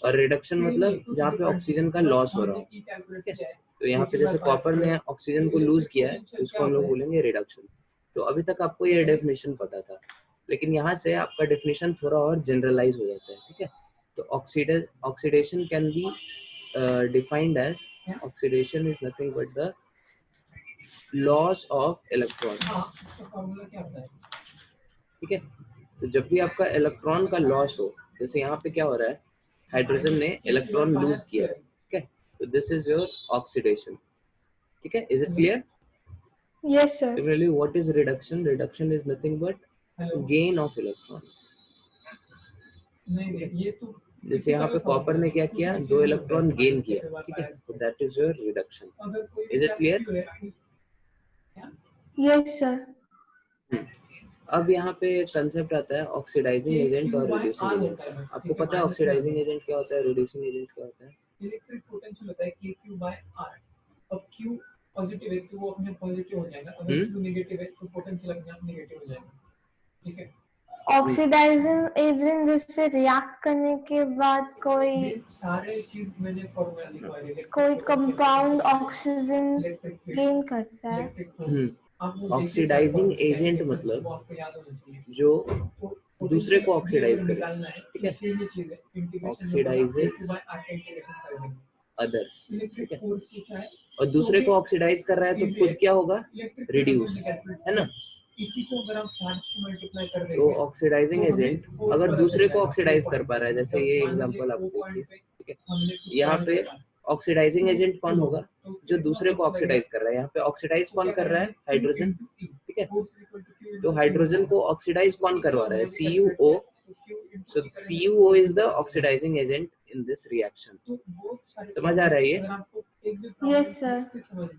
और रिडक्शन मतलब जहाँ पे ऑक्सीजन का लॉस हो रहा हो। ठीक है, तो यहाँ पे जैसे कॉपर ने ऑक्सीजन को लूज किया है, तो उसको हम लोग बोलेंगे रिडक्शन। तो अभी तक आपको ये डेफिनेशन पता था, लेकिन यहाँ से आपका डेफिनेशन थोड़ा और जनरलाइज हो जाता है। ठीक है, तो oxidation can be defined as, oxidation is nothing but the loss of electrons. ठीक है, तो जब भी आपका इलेक्ट्रॉन का लॉस हो, जैसे यहाँ पे क्या हो रहा है, हाइड्रोजन ने इलेक्ट्रॉन लूज किया है। ठीक है, तो दिस इज योर ऑक्सीडेशन। ठीक है, is it clear? Yes sir. Similarly, what is reduction? Reduction is nothing but gain of electrons. ये तो जैसे यहाँ पे कॉपर ने क्या किया, 2 इलेक्ट्रॉन गेन किया। ठीक है, तो that is your reduction. Is it clear? Yes sir. अब यहाँ पे कंसेप्ट आता है ऑक्सीडाइजिंग एजेंट और रिड्यूसिंग एजेंट। आपको पता है ऑक्सीडाइजिंग एजेंट क्या होता है, रिड्यूसिंग एजेंट क्या होता है? इलेक्ट्रिक पोटेंशियल होता है KQ/R। अब Q पॉजिटिव है तो वो अपने पॉजिटिव हो जाएगा, अगर Q नेगेटिव है तो पोटेंशियल अपने आप नेगेटिव हो जाएगा। ठीक है, ऑक्सीडाइजिंग एजेंट जिससे रिएक्ट करने के बाद कोई सारे चीज मैंने फॉर्मूला लिखवाया है। कोई कंपाउंड ऑक्सीजन गेन करता है। ऑक्सीडाइजिंग एजेंट मतलब जो दूसरे को ऑक्सीडाइज करे। ठीक है, ऑक्सीडाइजेस अदर्स। ठीक है, और दूसरे को ऑक्सीडाइज कर रहा है तो खुद क्या होगा, रिड्यूस, है ना। इसी को अगर आप 4 से मल्टीप्लाई कर देंगे, तो ऑक्सीडाइजिंग एजेंट अगर दूसरे को ऑक्सीडाइज कर पा रहा है, जैसे ये एग्जांपल आपको देखिए। ठीक है, यहाँ पे ऑक्सीडाइजिंग एजेंट कौन होगा, जो दूसरे को ऑक्सीडाइज कर रहा है। यहाँ पे ऑक्सीडाइज कौन कर रहा है, हाइड्रोजन। ठीक है, तो हाइड्रोजन को ऑक्सीडाइज कौन करवा रहा है, CuO। So CuO is the oxidizing agent in this reaction. समझ आ रहा है ये? Yes sir.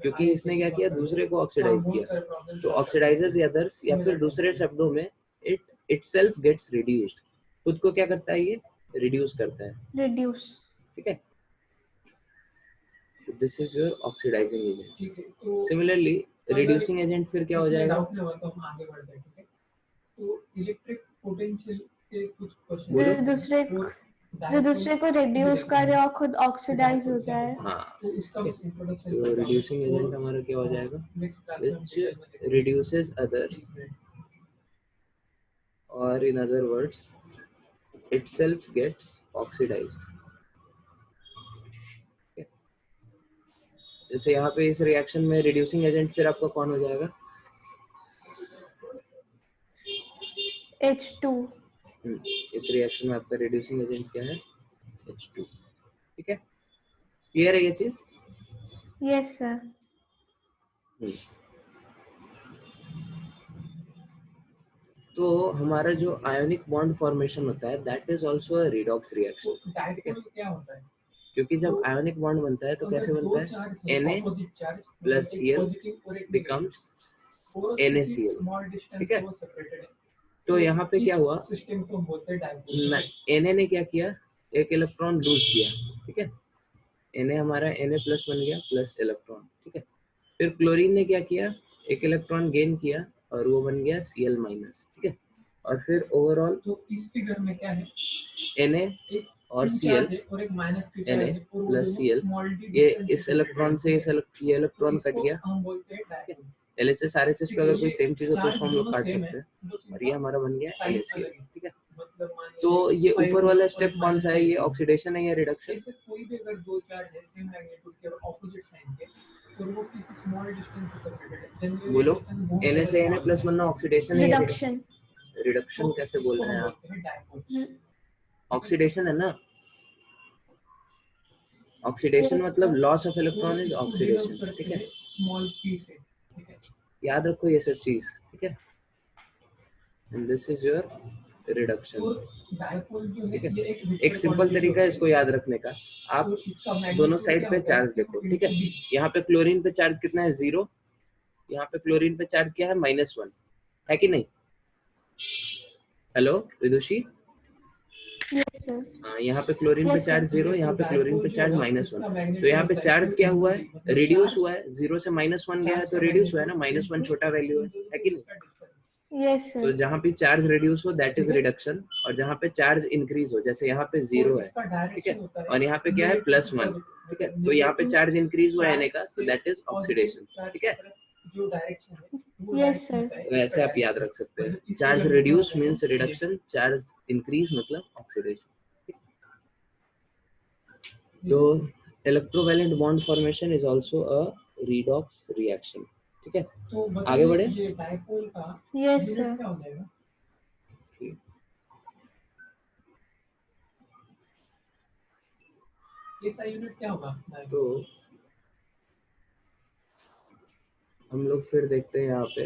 क्योंकि इसने क्या किया, दूसरे को ऑक्सीडाइज किया, तो ऑक्सीडाइजेस अदर्स, या फिर दूसरे शब्दों में इट इटसेल्फ गेट्स रिड्यूस्ड। खुद को क्या करता है, ये रिड्यूस करता है। रिड्यूस। ठीक है, तो this is your oxidizing agent. Similarly reducing agent फिर क्या हो जाएगा, तो इलेक्ट्रिक पोटेंशियल के कुछ जो दूसरे को रिड्यूस करे और खुद ऑक्सीडाइज हो जाए। हाँ, तो रिड्यूसिंग एजेंट हमारा क्या हो जाएगा, which reduces others, or in other words itself gets oxidized। जैसे यहाँ पे इस रिएक्शन में रिड्यूसिंग एजेंट फिर आपका कौन हो जाएगा, H2। इस रिएक्शन में आपका रिड्यूसिंग एजेंट क्या है, H2। ठीक है, क्लियर है ये चीज? Yes sir. तो हमारा जो आयोनिक बॉन्ड फॉर्मेशन होता है, that is also a redox reaction. क्या होता है, क्योंकि जब आयोनिक बॉन्ड बनता है तो कैसे बनता है, Na plus Cl becomes NaCl। ठीक है, तो यहाँ पे क्या हुआ, सिस्टम को बोलते हैं Na ने क्या किया, एक इलेक्ट्रॉन लूज किया। ठीक है, Na हमारा Na प्लस बन गया, प्लस इलेक्ट्रॉन। ठीक है, फिर क्लोरीन ने क्या किया, एक इलेक्ट्रॉन गेन किया और वो बन गया Cl माइनस। ठीक है, और फिर ओवरऑल तो इस फिगर में क्या है, Na एक और Q Cl चार्ज है और एक माइनस Q Na चार्ज है, और वो प्लस दोनों Cl, स्मॉल डी ये डिस्टेंस इस इलेक्ट्रॉन से ये इलेक्ट्रॉन कट गया। हम बोलते हैं डायपोल। LHS RHS पे अगर कोई सेम चीज हो तो उसको हम लोग काट सेम सकते हैं, है, बस और ये हमारा बन गया साइन NaCl। अलग है। ठीक है, मतलब मान तो लीजिए ये 5 ऊपर वाला और स्टेप कौन सा है, ये ऑक्सीडेशन है या रिडक्शन? जैसे कोई भी अगर दो चार्ज है सेम मैग्नीट्यूड के और ऑपोजिट साइन के, तो वो किसी स्मॉल डिस्टेंस से सेपरेटेड है। जनरली बोलो, Na से Na प्लस बनना ऑक्सीडेशन है या रिडक्शन। रिडक्शन? कैसे बोल रहे हैं आप? डायपोल। ऑक्सीडेशन है ना, ऑक्सीडेशन Yes, मतलब sir. Loss of electron is oxidation. ठीक है, स्मॉल पी से, ठीक है, याद रखो ये सब चीज। ठीक है, and this is your reduction. और डायपोल जो है ठीक है, ये एक सिंपल तरीका है इसको याद रखने का, आप और इसका magnitude दोनों साइड क्या पे होता है? चार्ज देखो। ठीक है, B। यहाँ पे क्लोरीन पे चार्ज कितना है, 0। यहाँ पे क्लोरीन पे चार्ज क्या है, -1 है कि नहीं? हेलो विदुषी, Yes, sir. यहाँ पे क्लोरीन पे Yes, चार्ज sir. 0, यहाँ पे क्लोरीन पे चार्ज -1। तो यहाँ पे चार्ज क्या हुआ है, रिड्यूस हुआ है, 0 से -1 गया है तो रिड्यूस हुआ है ना, -1 छोटा वैल्यू है कि नहीं? Yes, तो sir. जहाँ पे चार्ज रिड्यूस हो दैट इज रिडक्शन, और जहाँ पे चार्ज इंक्रीज हो, जैसे यहाँ पे 0 है, ठीक है, और यहाँ पे क्या है +1। ठीक है, तो यहाँ पे चार्ज इंक्रीज हुआ है का, तो दैट इज ऑक्सीडेशन। ठीक है, जो डायरेक्शन है वो Yes, डायरेक्शन sir. होता है। तो ऐसे आप याद रख सकते हैं, charge reduce means reduction, charge increase मतलब ऑक्सीडेशन। तो electrovalent bond formation is also a redox reaction. ठीक है, तो आगे बढ़े। ये डायपोल का Yes, यूनिट sir. क्या हो जाएगा? इसका यूनिट क्या होगा? तो हम लोग फिर देखते हैं, यहाँ पे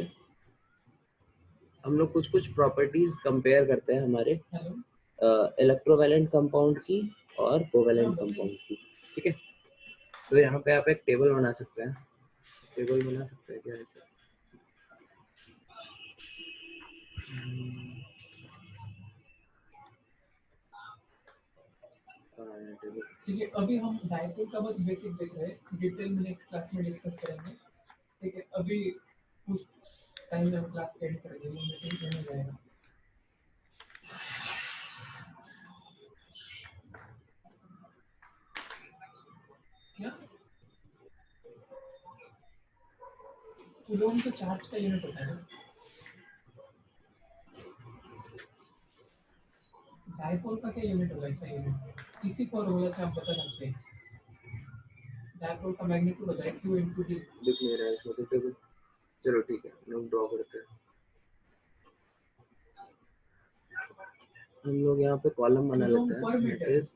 हम लोग कुछ कुछ प्रॉपर्टीज कंपेयर करते हैं हमारे इलेक्ट्रोवैलेंट कंपाउंड की और कोवैलेंट कंपाउंड की। ठीक है, तो यहाँ पे आप एक टेबल बना सकते हैं, टेबल बना सकते हैं क्या ऐसे? ठीक है, अभी हम डायपोल का बस बेसिक देख रहे हैं, डिटेल में नेक्स्ट क्लास में डिस्कस करेंगे। ठीक है, अभी कुछ टाइम में हम क्लास एंड करेंगे, वो मीटिंग होने जाएगा। क्या कूलॉम तो चार्ज का यूनिट होता है ना, डायपोल का क्या यूनिट होगा? इसका यूनिट किसी फॉर्मूला से आप बता सकते हैं। डायपोल का मैग्नीट्यूड होता है Q × D। दिख नहीं रहा है इसमें तो टेबल, चलो ठीक है, हम ड्रॉ करते हैं। हम लोग यहाँ पे कॉलम बना लेते हैं,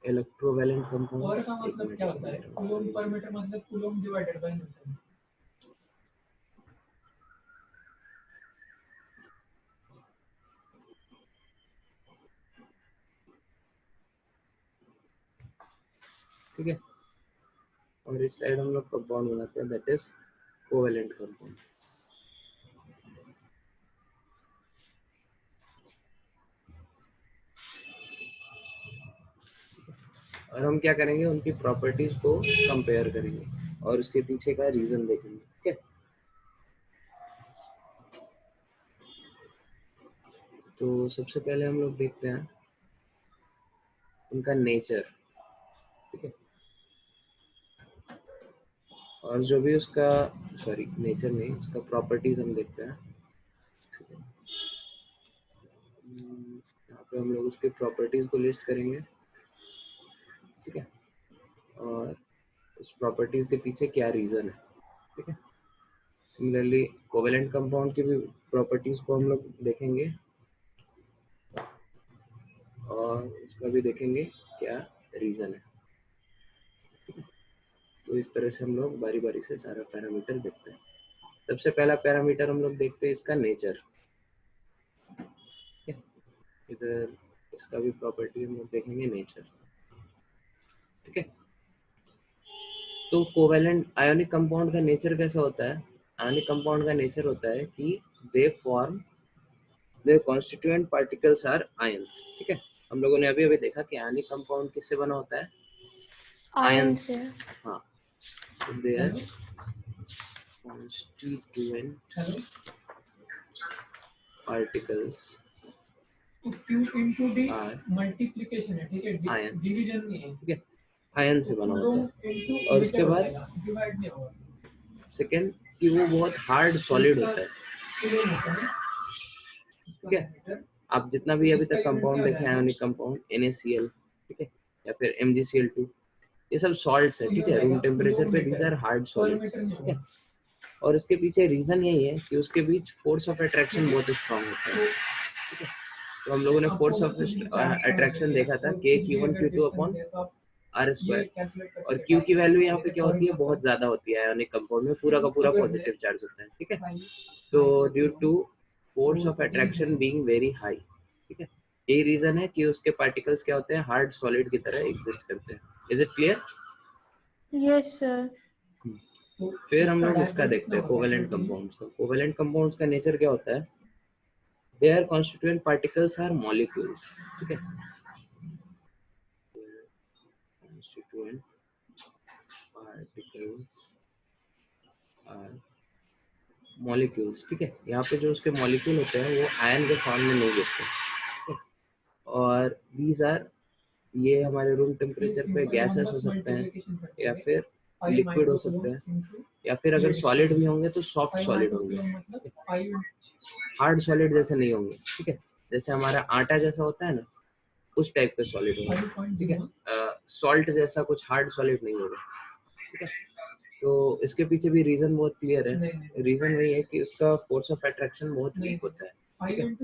इलेक्ट्रोवैलेंट कंपाउंड। और का मतलब क्या होता है? कूलॉम पर मीटर मतलब कूलॉम डिवाइडेड बाय न्यूटन। ठीक है, और इस साइड हम लोग कंपाउंड बनाते हैं, दैट इज कोवैलेंट कंपाउंड। और हम क्या करेंगे, उनकी प्रॉपर्टीज को कंपेयर करेंगे और उसके पीछे का रीजन देखेंगे। ठीक है, तो सबसे पहले हम लोग देखते हैं उनका नेचर। ठीक है, और जो भी उसका नेचर नहीं, उसका प्रॉपर्टीज हम देखते हैं। यहाँ पे हम लोग उसके प्रॉपर्टीज को लिस्ट करेंगे। ठीक है, और उस प्रॉपर्टीज के पीछे क्या रीजन है। ठीक है, सिमिलरली कोवेलेंट कंपाउंड की भी प्रॉपर्टीज को हम लोग देखेंगे और उसका भी देखेंगे क्या रीजन है। तो इस तरह से हम लोग बारी बारी से सारा पैरामीटर देखते हैं। सबसे पहला पैरामीटर हम लोग देखते हैं इसका नेचर। इधर इसका भी प्रॉपर्टी हम लोग देखेंगे, नेचर। ठीक है, तो कोवेलेंट आयोनिक कंपाउंड का नेचर कैसा होता है? आयोनिक कंपाउंड का नेचर होता है कि they form, their constituent particles are ions. ठीक है, हम लोगों ने अभी देखा कि आयोनिक कंपाउंड किससे बना होता है? Iron ions. से। हाँ, तो देयर constituent particles तो Q into D are multiplication है, ठीक है, ions, डिवीजन नहीं है, ठीक है, आयन से बना होता है। into और उसके बाद डिवाइड नहीं होगा, सेकंड कि वो बहुत हार्ड सॉलिड होता है, प्लेन होता है, ठीक है। आप जितना भी अभी तक कंपाउंड देखे आयोनिक कंपाउंड NaCl, ठीक है, या फिर MgCl2, ये सब सॉल्ट्स है, ठीक है, रूम टेम्परेचर पे दीज आर हार्ड सॉलिड्स, ठीक है। और इसके पीछे रीजन यही है कि उसके बीच फोर्स ऑफ अट्रैक्शन बहुत स्ट्रांग होता है, ठीक है। तो हम लोगों ने फोर्स ऑफ अट्रैक्शन देखा था K(Q1Q2) R स्क्वायर, और Q की वैल्यू यहाँ पे क्या होती है, बहुत ज्यादा होती है आयोनिक कंपाउंड में, पूरा का पूरा पॉजिटिव चार्ज होता है, ठीक है। तो due to force of attraction being very high, ठीक है, यही रीजन है कि उसके पार्टिकल्स क्या होते हैं, हार्ड सॉलिड की तरह एग्जिस्ट करते हैं। Is it clear? Yes sir. फिर हम लोग इसका देखते हैं कोवेलेंट कंपाउंड्स का। कोवेलेंट कंपाउंड्स का नेचर क्या होता है, their constituent particles are molecules, ठीक है, कॉन्स्टिट्यूएंट पार्टिकल्स आर मॉलिक्यूल्स, ठीक है। यहाँ पे जो उसके मॉलिक्यूल होते हैं वो आयन के फॉर्म में नहीं गिरते, ठीक है। और दीज आर, ये हमारे रूम टेम्परेचर पे गैसेस हो सकते हैं या फिर लिक्विड हो सकते हैं, या फिर अगर सॉलिड भी होंगे तो सॉफ्ट सॉलिड होंगे, हार्ड सॉलिड जैसे नहीं होंगे, ठीक है। जैसे हमारा आटा जैसा होता है ना, उस टाइप के सॉलिड होंगे, ठीक है। सॉल्ट जैसा कुछ हार्ड सॉलिड नहीं होगा, ठीक है। तो इसके पीछे भी रीजन बहुत क्लियर है, रीजन वही है कि उसका फोर्स ऑफ अट्रैक्शन बहुत वीक होता है, ठीक है।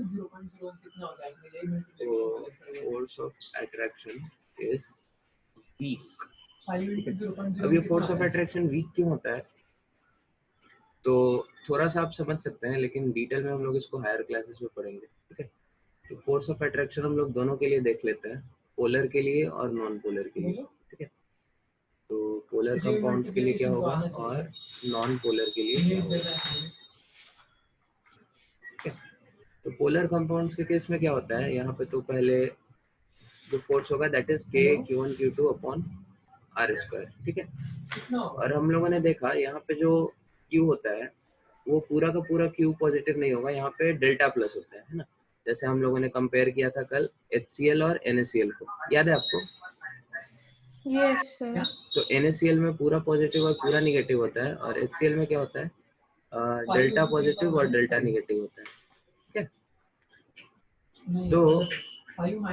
तो force of attraction is weak. अब ये फोर्स ऑफ अट्रैक्शन वीक क्यों होता है, तो थोड़ा सा आप समझ सकते हैं, लेकिन डिटेल में हम लोग इसको हायर क्लासेस में पढ़ेंगे, ठीक है। तो फोर्स ऑफ अट्रैक्शन हम लोग दोनों के लिए देख लेते हैं, पोलर के लिए और नॉन पोलर के लिए, ठीक है। तो पोलर कंपाउंड्स के लिए क्या होगा और नॉन पोलर के लिए क्या होगा, ठीक है। तो पोलर कंपाउंड्स के केस में क्या होता है, यहाँ पे तो पहले जो फोर्स होगा दैट इज K(Q1Q2)/R², ठीक है। और हम लोगों ने देखा यहाँ पे जो Q होता है वो पूरा का पूरा Q पॉजिटिव नहीं होगा, यहाँ पे डेल्टा प्लस होता है ना। जैसे हम लोगों ने कंपेयर किया था कल HCl और NaCl को, याद है आपको? Yes sir. तो NaCl में पूरा पॉजिटिव और पूरा निगेटिव होता है, और HCl में क्या होता है, डेल्टा पॉजिटिव और डेल्टा निगेटिव होता है, ठीक है। तो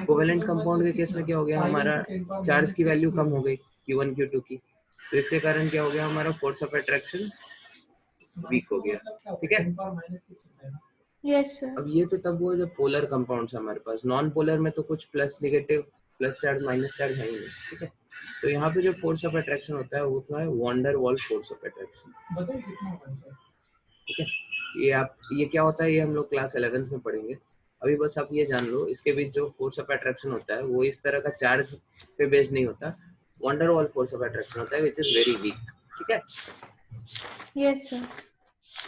कोवेलेंट कंपाउंड के केस में क्या हो गया, हमारा चार्ज की वैल्यू कम हो गई Q1 Q2 की, तो इसके कारण क्या हो गया, हमारा फोर्स ऑफ अट्रैक्शन वीक हो गया, ठीक है। Yes sir. अब ये तो तब हुआ जब पोलर कंपाउंड्स हमारे पास, नॉन पोलर में तो कुछ plus negative, plus charge minus charge है ही नहीं, ठीक है। तो यहाँ पे जो फोर्स ऑफ अट्रैक्शन होता है वो होता है van der Waals force of attraction, ठीक है। ये क्या होता है, ये हम लोग क्लास 11th में पढ़ेंगे। अभी बस आप ये जान लो, इसके बीच जो फोर्स ऑफ अट्रैक्शन होता है वो इस तरह का चार्ज पे बेस्ड नहीं होता, van der Waals force of attraction होता है विच इज वेरी वीक, ठीक है। Yes sir.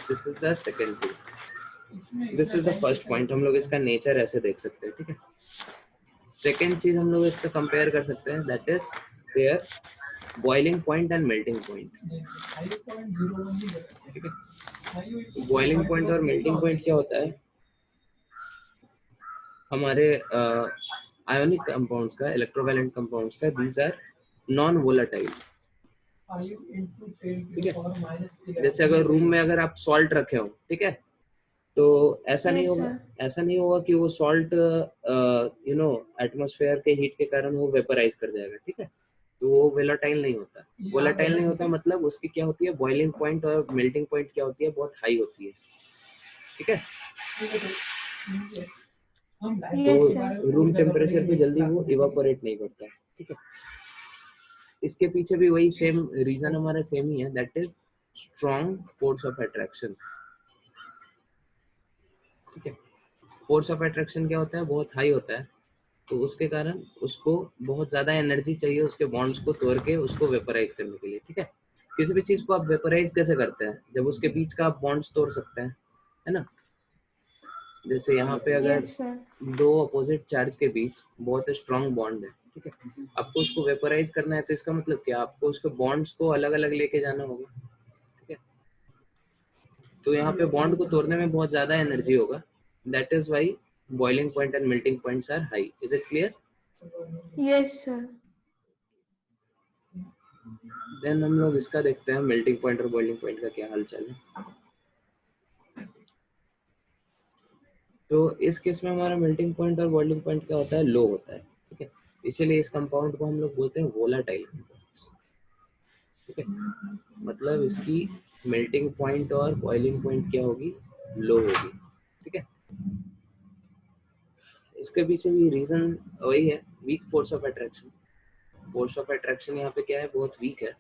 This is the second thing, this is the first point, हम लोग इसका नेचर ऐसे देख सकते हैं, ठीक है। सेकेंड चीज हम लोग इसका कंपेयर कर सकते हैं, that is there boiling point and melting point, ठीक है। बॉइलिंग पॉइंट और मेल्टिंग पॉइंट क्या होता है, हमारे आयोनिक कंपाउंड्स का, इलेक्ट्रोवैलेंट कंपाउंड्स का, दीज आर नॉन वोलेटाइल, ठीक है। जैसे अगर रूम में अगर आप सॉल्ट रखे हो, ठीक है, तो ऐसा नहीं Yes, होगा, sir. ऐसा नहीं होगा कि वो सॉल्ट एटमॉस्फेयर के हीट के कारण वो वेपराइज कर जाएगा, ठीक है। तो वो वोलेटाइल नहीं होता, वोलेटाइल नहीं होता मतलब उसकी क्या होती है, बॉइलिंग पॉइंट और मेल्टिंग पॉइंट क्या होती है, बहुत हाई होती है, ठीक है। Yes, sir. तो रूम टेम्परेचर पे जल्दी वो इवापोरेट नहीं करता, ठीक है। इसके पीछे भी वही सेम रीजन हमारा सेम ही है, that is strong force of attraction, ठीक है। फोर्स ऑफ अट्रैक्शन क्या होता है, बहुत हाई होता है, तो उसके कारण उसको बहुत ज्यादा एनर्जी चाहिए उसके बॉन्ड्स को तोड़ के उसको वेपराइज करने के लिए, ठीक है। किसी भी चीज को आप वेपराइज कैसे करते हैं, जब उसके बीच का आप बॉन्ड्स तोड़ सकते हैं, है ना। जैसे यहाँ पे अगर Yes, sir. दो अपोजिट चार्ज के बीच बहुत स्ट्रॉन्ग बॉन्ड है, ठीक है, आपको उसको वेपराइज करना है, तो इसका मतलब क्या, आपको उसके बॉन्ड्स को अलग अलग लेके जाना होगा, ठीक है। तो यहाँ पे बॉन्ड को तोड़ने में बहुत ज्यादा एनर्जी होगा, that is why boiling point and melting points are high. Is it clear? Yes, sir. Then हम लोग इसका देखते हैं मेल्टिंग पॉइंट और बॉइलिंग पॉइंट का क्या हालचाल है. तो इस केस में हमारा मेल्टिंग पॉइंट और बॉइलिंग पॉइंट क्या होता है, लो होता है. ठीक है, इसीलिए इस कंपाउंड को हम लोग बोलते हैं वोलाटाइल कंपाउंड. ठीक है, मतलब इसकी मेल्टिंग पॉइंट और बॉइलिंग पॉइंट क्या होगी, लो होगी. ठीक है, इसके पीछे भी रीजन वही है, weak force of attraction. Force of attraction यहाँ पे क्या है, बहुत वीक है.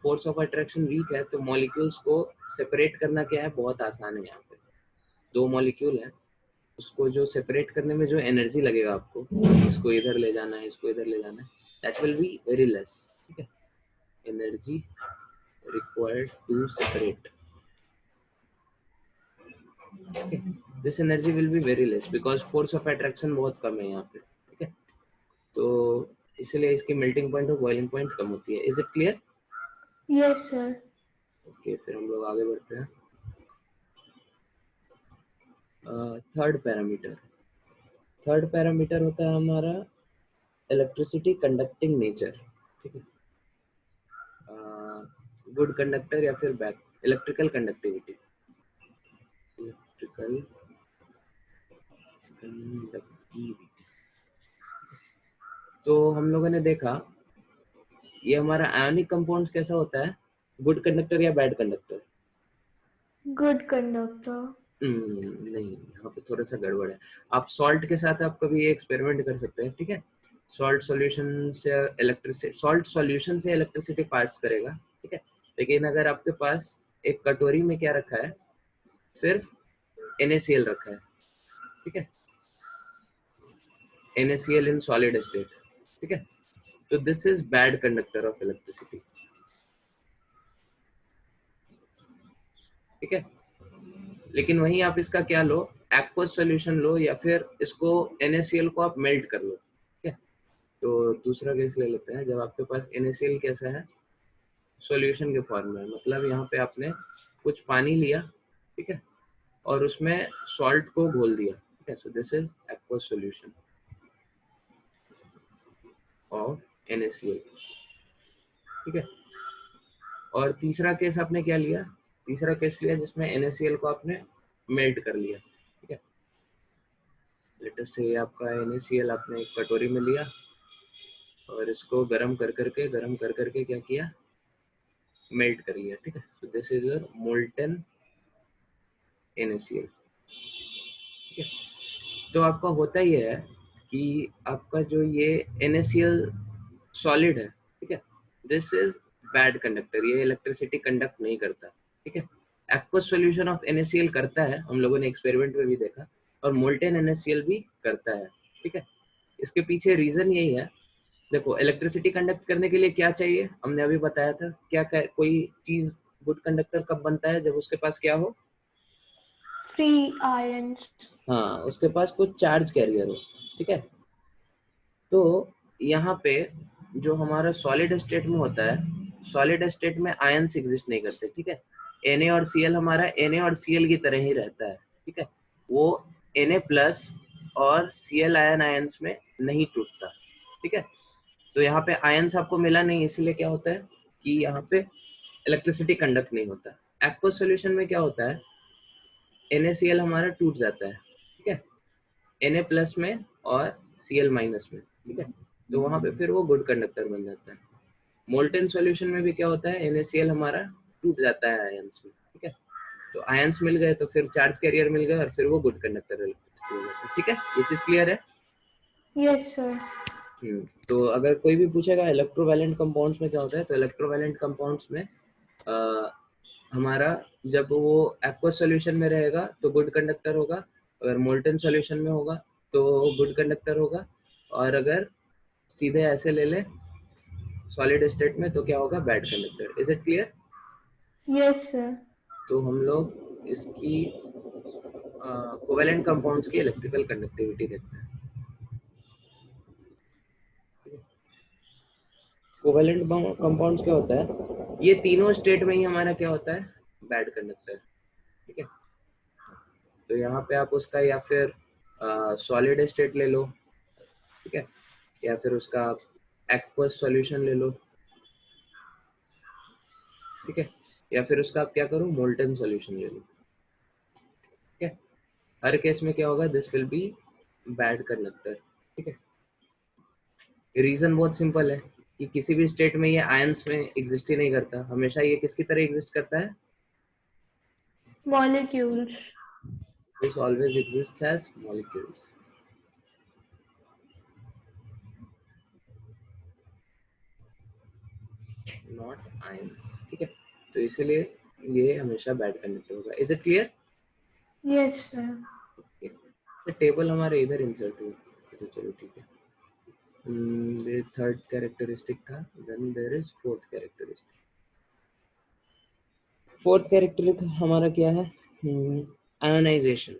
फोर्स ऑफ अट्रैक्शन वीक है तो मॉलिक्यूल्स को सेपरेट करना क्या है, बहुत आसान है. यहाँ पे दो मॉलिक्यूल है, उसको जो सेपरेट करने में जो एनर्जी लगेगा आपको, इसको इधर ले जाना है, इसको इधर ले जाना है, that will be very less. ठीक है, energy required to separate, this energy will be very less because force of attraction बहुत कम है यहाँ पे. ठीक है, तो इसलिए इसकी मेल्टिंग पॉइंट और बॉइलिंग पॉइंट कम होती है. Is it clear? Yes sir. Okay, फिर हम लोग आगे बढ़ते हैं. थर्ड पैरामीटर होता है हमारा इलेक्ट्रिसिटी कंडक्टिंग नेचर. ठीक है, गुड कंडक्टर या फिर bad. Electrical conductivity, electrical conductivity. तो हम लोगों ने देखा ये हमारा आयनिक कंपाउंड्स कैसा होता है, गुड कंडक्टर या बैड कंडक्टर? Good conductor. नहीं, यहाँ पे थोड़ा सा गड़बड़ है. आप सॉल्ट के साथ आप कभी ये एक्सपेरिमेंट कर सकते हैं. ठीक है, सॉल्ट सॉल्यूशन से इलेक्ट्रिसिटी पास करेगा. ठीक है, लेकिन अगर आपके पास एक कटोरी में क्या रखा है, सिर्फ NaCl रखा है. ठीक है, NaCl इन सॉलिड स्टेट. ठीक है, तो this is bad conductor of electricity. ठीक है, लेकिन वहीं आप इसका क्या लो, एक्वस सॉल्यूशन लो या फिर इसको NaCl को आप मेल्ट कर लो. ठीक है, तो दूसरा केस ले लेते हैं. जब आपके पास NaCl कैसा है, सॉल्यूशन के फॉर्म में, मतलब यहाँ पे आपने कुछ पानी लिया. ठीक है, और उसमें सॉल्ट को घोल दिया. ठीक है, so this is aqueous solution of NaCl. ठीक है, और तीसरा केस आपने क्या लिया, तीसरा केस लिया जिसमें NaCl को आपने मेल्ट कर लिया. ठीक है, लेट अस से आपका NaCl आपने एक कटोरी में लिया और इसको गरम कर करके क्या किया, मेल्ट कर लिया. ठीक है, तो this is your molten NaCl. ठीक है, तो आपका होता ये है कि आपका जो ये NaCl सॉलिड है, ठीक है, दिस इज बैड कंडक्टर, ये इलेक्ट्रिसिटी कंडक्ट नहीं करता. ठीक है, एक्वस सॉल्यूशन ऑफ NaCl करता है, हम लोगों ने एक्सपेरिमेंट में भी देखा, और मोल्टेन NaCl भी करता है. ठीक है, इसके पीछे रीजन यही है. देखो, इलेक्ट्रिसिटी कंडक्ट करने के लिए क्या चाहिए, हमने अभी बताया था. क्या कोई चीज गुड कंडक्टर कब बनता है, जब उसके पास क्या हो, फ्री आयंस. हाँ, उसके पास कुछ चार्ज कैरियर हो. ठीक है, तो यहाँ पे जो हमारा सॉलिड स्टेट में होता है, सॉलिड स्टेट में आयंस एग्जिस्ट नहीं करते. ठीक है, Na और Cl हमारा Na और Cl की तरह ही रहता है. ठीक है, वो Na प्लस और Cl आयंस में नहीं टूटता. ठीक है, तो यहाँ पे आयंस आपको मिला नहीं, इसलिए क्या होता है कि यहाँ पे इलेक्ट्रिसिटी कंडक्ट नहीं होता. एक्वस सॉल्यूशन में क्या होता है, NaCl हमारा टूट जाता है. ठीक है, Na प्लस में और Cl माइनस में. ठीक है, तो वहां पे फिर वो गुड कंडक्टर बन जाता है. मोल्टेन सॉल्यूशन में भी क्या होता है, NaCl हमारा टूट जाता है आयंस में. ठीक है, तो आयंस मिल गए तो फिर चार्ज कैरियर मिल गए और फिर वो गुड कंडक्टर इलेक्ट्रिसिटी हो जाता है. ठीक है, ये चीज क्लियर है? Yes sir. तो अगर कोई भी पूछेगा इलेक्ट्रोवैलेंट कंपाउंड्स में क्या होता है, तो इलेक्ट्रोवैलेंट कंपाउंड्स में हमारा जब वो एक्वस सॉल्यूशन में रहेगा तो गुड कंडक्टर होगा, अगर मोल्टेन सॉल्यूशन में होगा तो गुड कंडक्टर होगा, और अगर सीधे ऐसे ले ले सॉलिड स्टेट में तो क्या होगा, bad conductor. Is it clear? Yes sir. तो हम लोग इसकी कोवेलेंट कंपाउंड्स की इलेक्ट्रिकल कंडक्टिविटी देखते हैं. कोवेलेंट कंपाउंड्स क्या होता है, ये तीनों स्टेट में ही हमारा क्या होता है, बैड कंडक्टर. ठीक है, तो यहाँ पे आप उसका या फिर सॉलिड स्टेट ले लो, ठीक है, या फिर उसका एक्वस सॉल्यूशन ले लो, ठीक है, या फिर उसका आप क्या करो, मोल्टन सॉल्यूशन ले लो, ठीक है। हर केस में क्या होगा, this will be bad conductor, ठीक है। रीजन बहुत सिंपल है कि किसी भी स्टेट में ये आयंस में एग्जिस्ट ही नहीं करता, हमेशा ये किसकी तरह एग्जिस्ट करता है, Molecules. This always exist as molecules, not ions, ठीक है। तो इसीलिए ये हमेशा बैड कंडक्टर होगा। Is it clear? Yes, sir. Table हमारे इधर इंसर्ट हुआ, तो चलो ठीक है। ये थर्ड कैरेक्टरिस्टिक था, then there is fourth characteristic. Fourth characteristic हमारा क्या है, आयोनाइजेशन।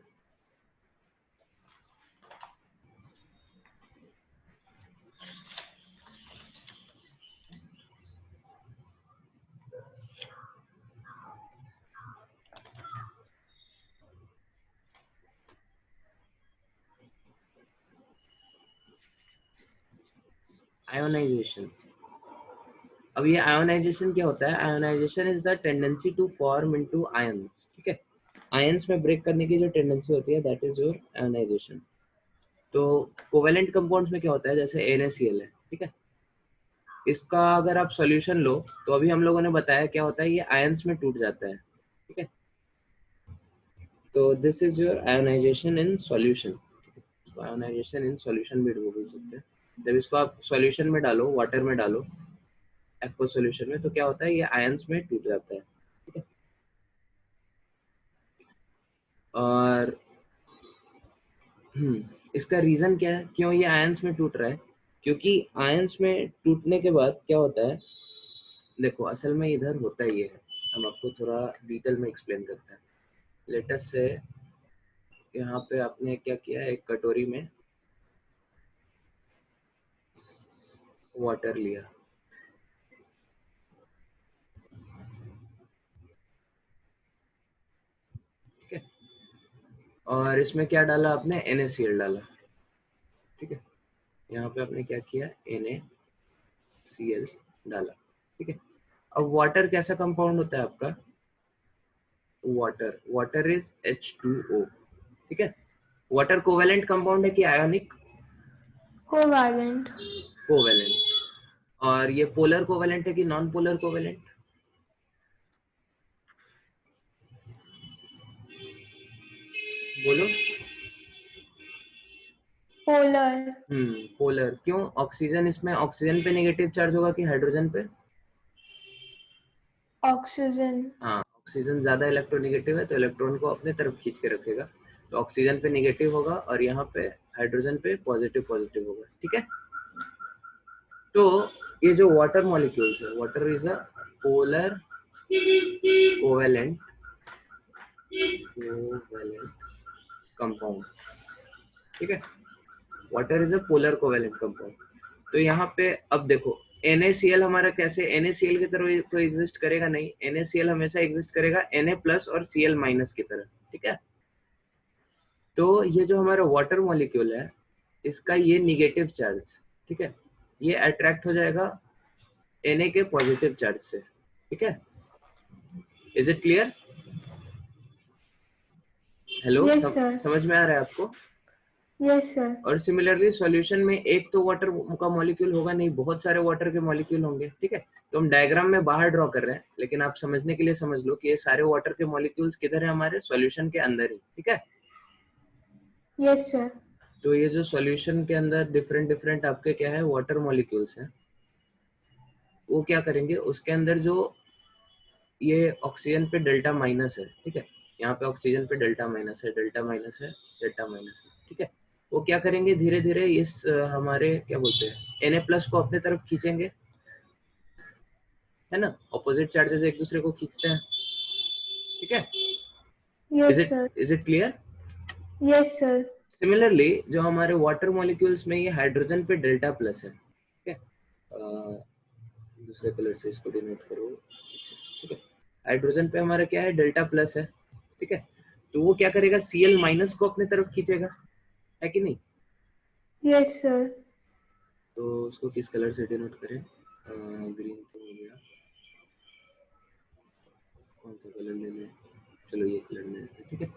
आयोनाइजेशन, अब ये आयोनाइजेशन क्या होता है, ionization is the tendency to form into ions, ठीक है। आयंस में ब्रेक करने की जो टेंडेंसी होती है, दैट इज योर आयोनाइजेशन। तो कोवेलेंट कंपाउंड्स में क्या होता है, जैसे NaCl है, ठीक है, इसका अगर आप सॉल्यूशन लो तो अभी हम लोगों ने बताया क्या होता है, ये आयंस में टूट जाता है, ठीक है। तो this is your ionization in solution, ionization in solution भी बोल सकते हैं। जब इसको आप सॉल्यूशन में डालो, वाटर में डालो, एक्वा सॉल्यूशन में, तो क्या होता है, ये आयंस में टूट जाता है, ठीक है। और इसका रीजन क्या है, क्यों ये आयंस में टूट रहा है, क्योंकि आयंस में टूटने के बाद क्या होता है, देखो असल में इधर होता ही है, हम आपको थोड़ा डिटेल में एक्सप्लेन करते हैं। लेटेस्ट से यहाँ पे आपने क्या किया, एक कटोरी में वाटर लिया, ठीक है, और इसमें क्या डाला आपने, NaCl डाला, ठीक है। यहाँ पे आपने क्या किया, NaCl डाला, ठीक है। अब वाटर कैसा कंपाउंड होता है आपका, वाटर इज H2O, ठीक है। वाटर कोवेलेंट कंपाउंड है कि आयोनिक, Covalent. कोवेलेंट। और ये पोलर कोवेलेंट है कि नॉन पोलर कोवेलेंट, बोलो। Polar. पोलर क्यों, ऑक्सीजन, इसमें ऑक्सीजन पे नेगेटिव चार्ज होगा कि हाइड्रोजन पे, Oxygen. हाँ, ऑक्सीजन ज्यादा इलेक्ट्रोनेगेटिव है तो इलेक्ट्रॉन को अपने तरफ खींच के रखेगा, तो ऑक्सीजन पे नेगेटिव होगा और यहाँ पे हाइड्रोजन पे पॉजिटिव पॉजिटिव होगा, ठीक है। तो ये जो वाटर मॉलिक्यूल्स है, water is a polar covalent compound, ठीक है। Water is a polar covalent compound. तो यहाँ पे अब देखो, NaCl हमारा कैसे, NaCl की तरह तो एग्जिस्ट करेगा नहीं, NaCl हमेशा एग्जिस्ट करेगा Na+ और Cl- की तरह, ठीक है। तो ये जो हमारा वाटर मॉलिक्यूल है, इसका ये निगेटिव चार्ज, ठीक है, ये अट्रैक्ट हो जाएगा Na के पॉजिटिव चार्ज से, ठीक है। Is it clear? Hello, Yes, sir. समझ में आ रहा है आपको? Yes, sir. और सिमिलरली सॉल्यूशन में एक तो वाटर का मॉलिक्यूल होगा नहीं, बहुत सारे वाटर के मॉलिक्यूल होंगे, ठीक है। तो हम डायग्राम में बाहर ड्रॉ कर रहे हैं, लेकिन आप समझने के लिए समझ लो कि ये सारे वाटर के मॉलिक्यूल्स किधर है, हमारे सॉल्यूशन के अंदर ही, ठीक है। Yes, sir. तो ये जो सॉल्यूशन के अंदर डिफरेंट डिफरेंट आपके क्या है, वाटर मॉलिक्यूल्स हैं, वो क्या करेंगे, उसके अंदर जो ये ऑक्सीजन पे डेल्टा माइनस है, ठीक है, यहाँ पे ऑक्सीजन पे डेल्टा माइनस है, डेल्टा माइनस है, डेल्टा माइनस है, ठीक है। वो क्या करेंगे, धीरे धीरे इस हमारे क्या बोलते हैं, Na+ को अपने तरफ खींचेंगे, है ना, ऑपोजिट चार्जेस एक दूसरे को खींचते हैं, ठीक है। Yes, is sir. It clear? Yes, sir. Similarly जो हमारे वाटर मॉलिक्यूल्स में ये हाइड्रोजन पे डेल्टा+ है, ठीक है, दूसरे कलर से इसको डिनोट करो, ठीक है। हाइड्रोजन पे हमारा क्या है, डेल्टा+ है, ठीक है। तो वो क्या करेगा, Cl माइनस को अपने तरफ खींचेगा, है कि नहीं? Yes sir. तो उसको किस कलर से डिनोट करें? ग्रीन तो हो गया, कौन सा कलर ले लें? चलो ये कलर ले लेते हैं, ठीक है।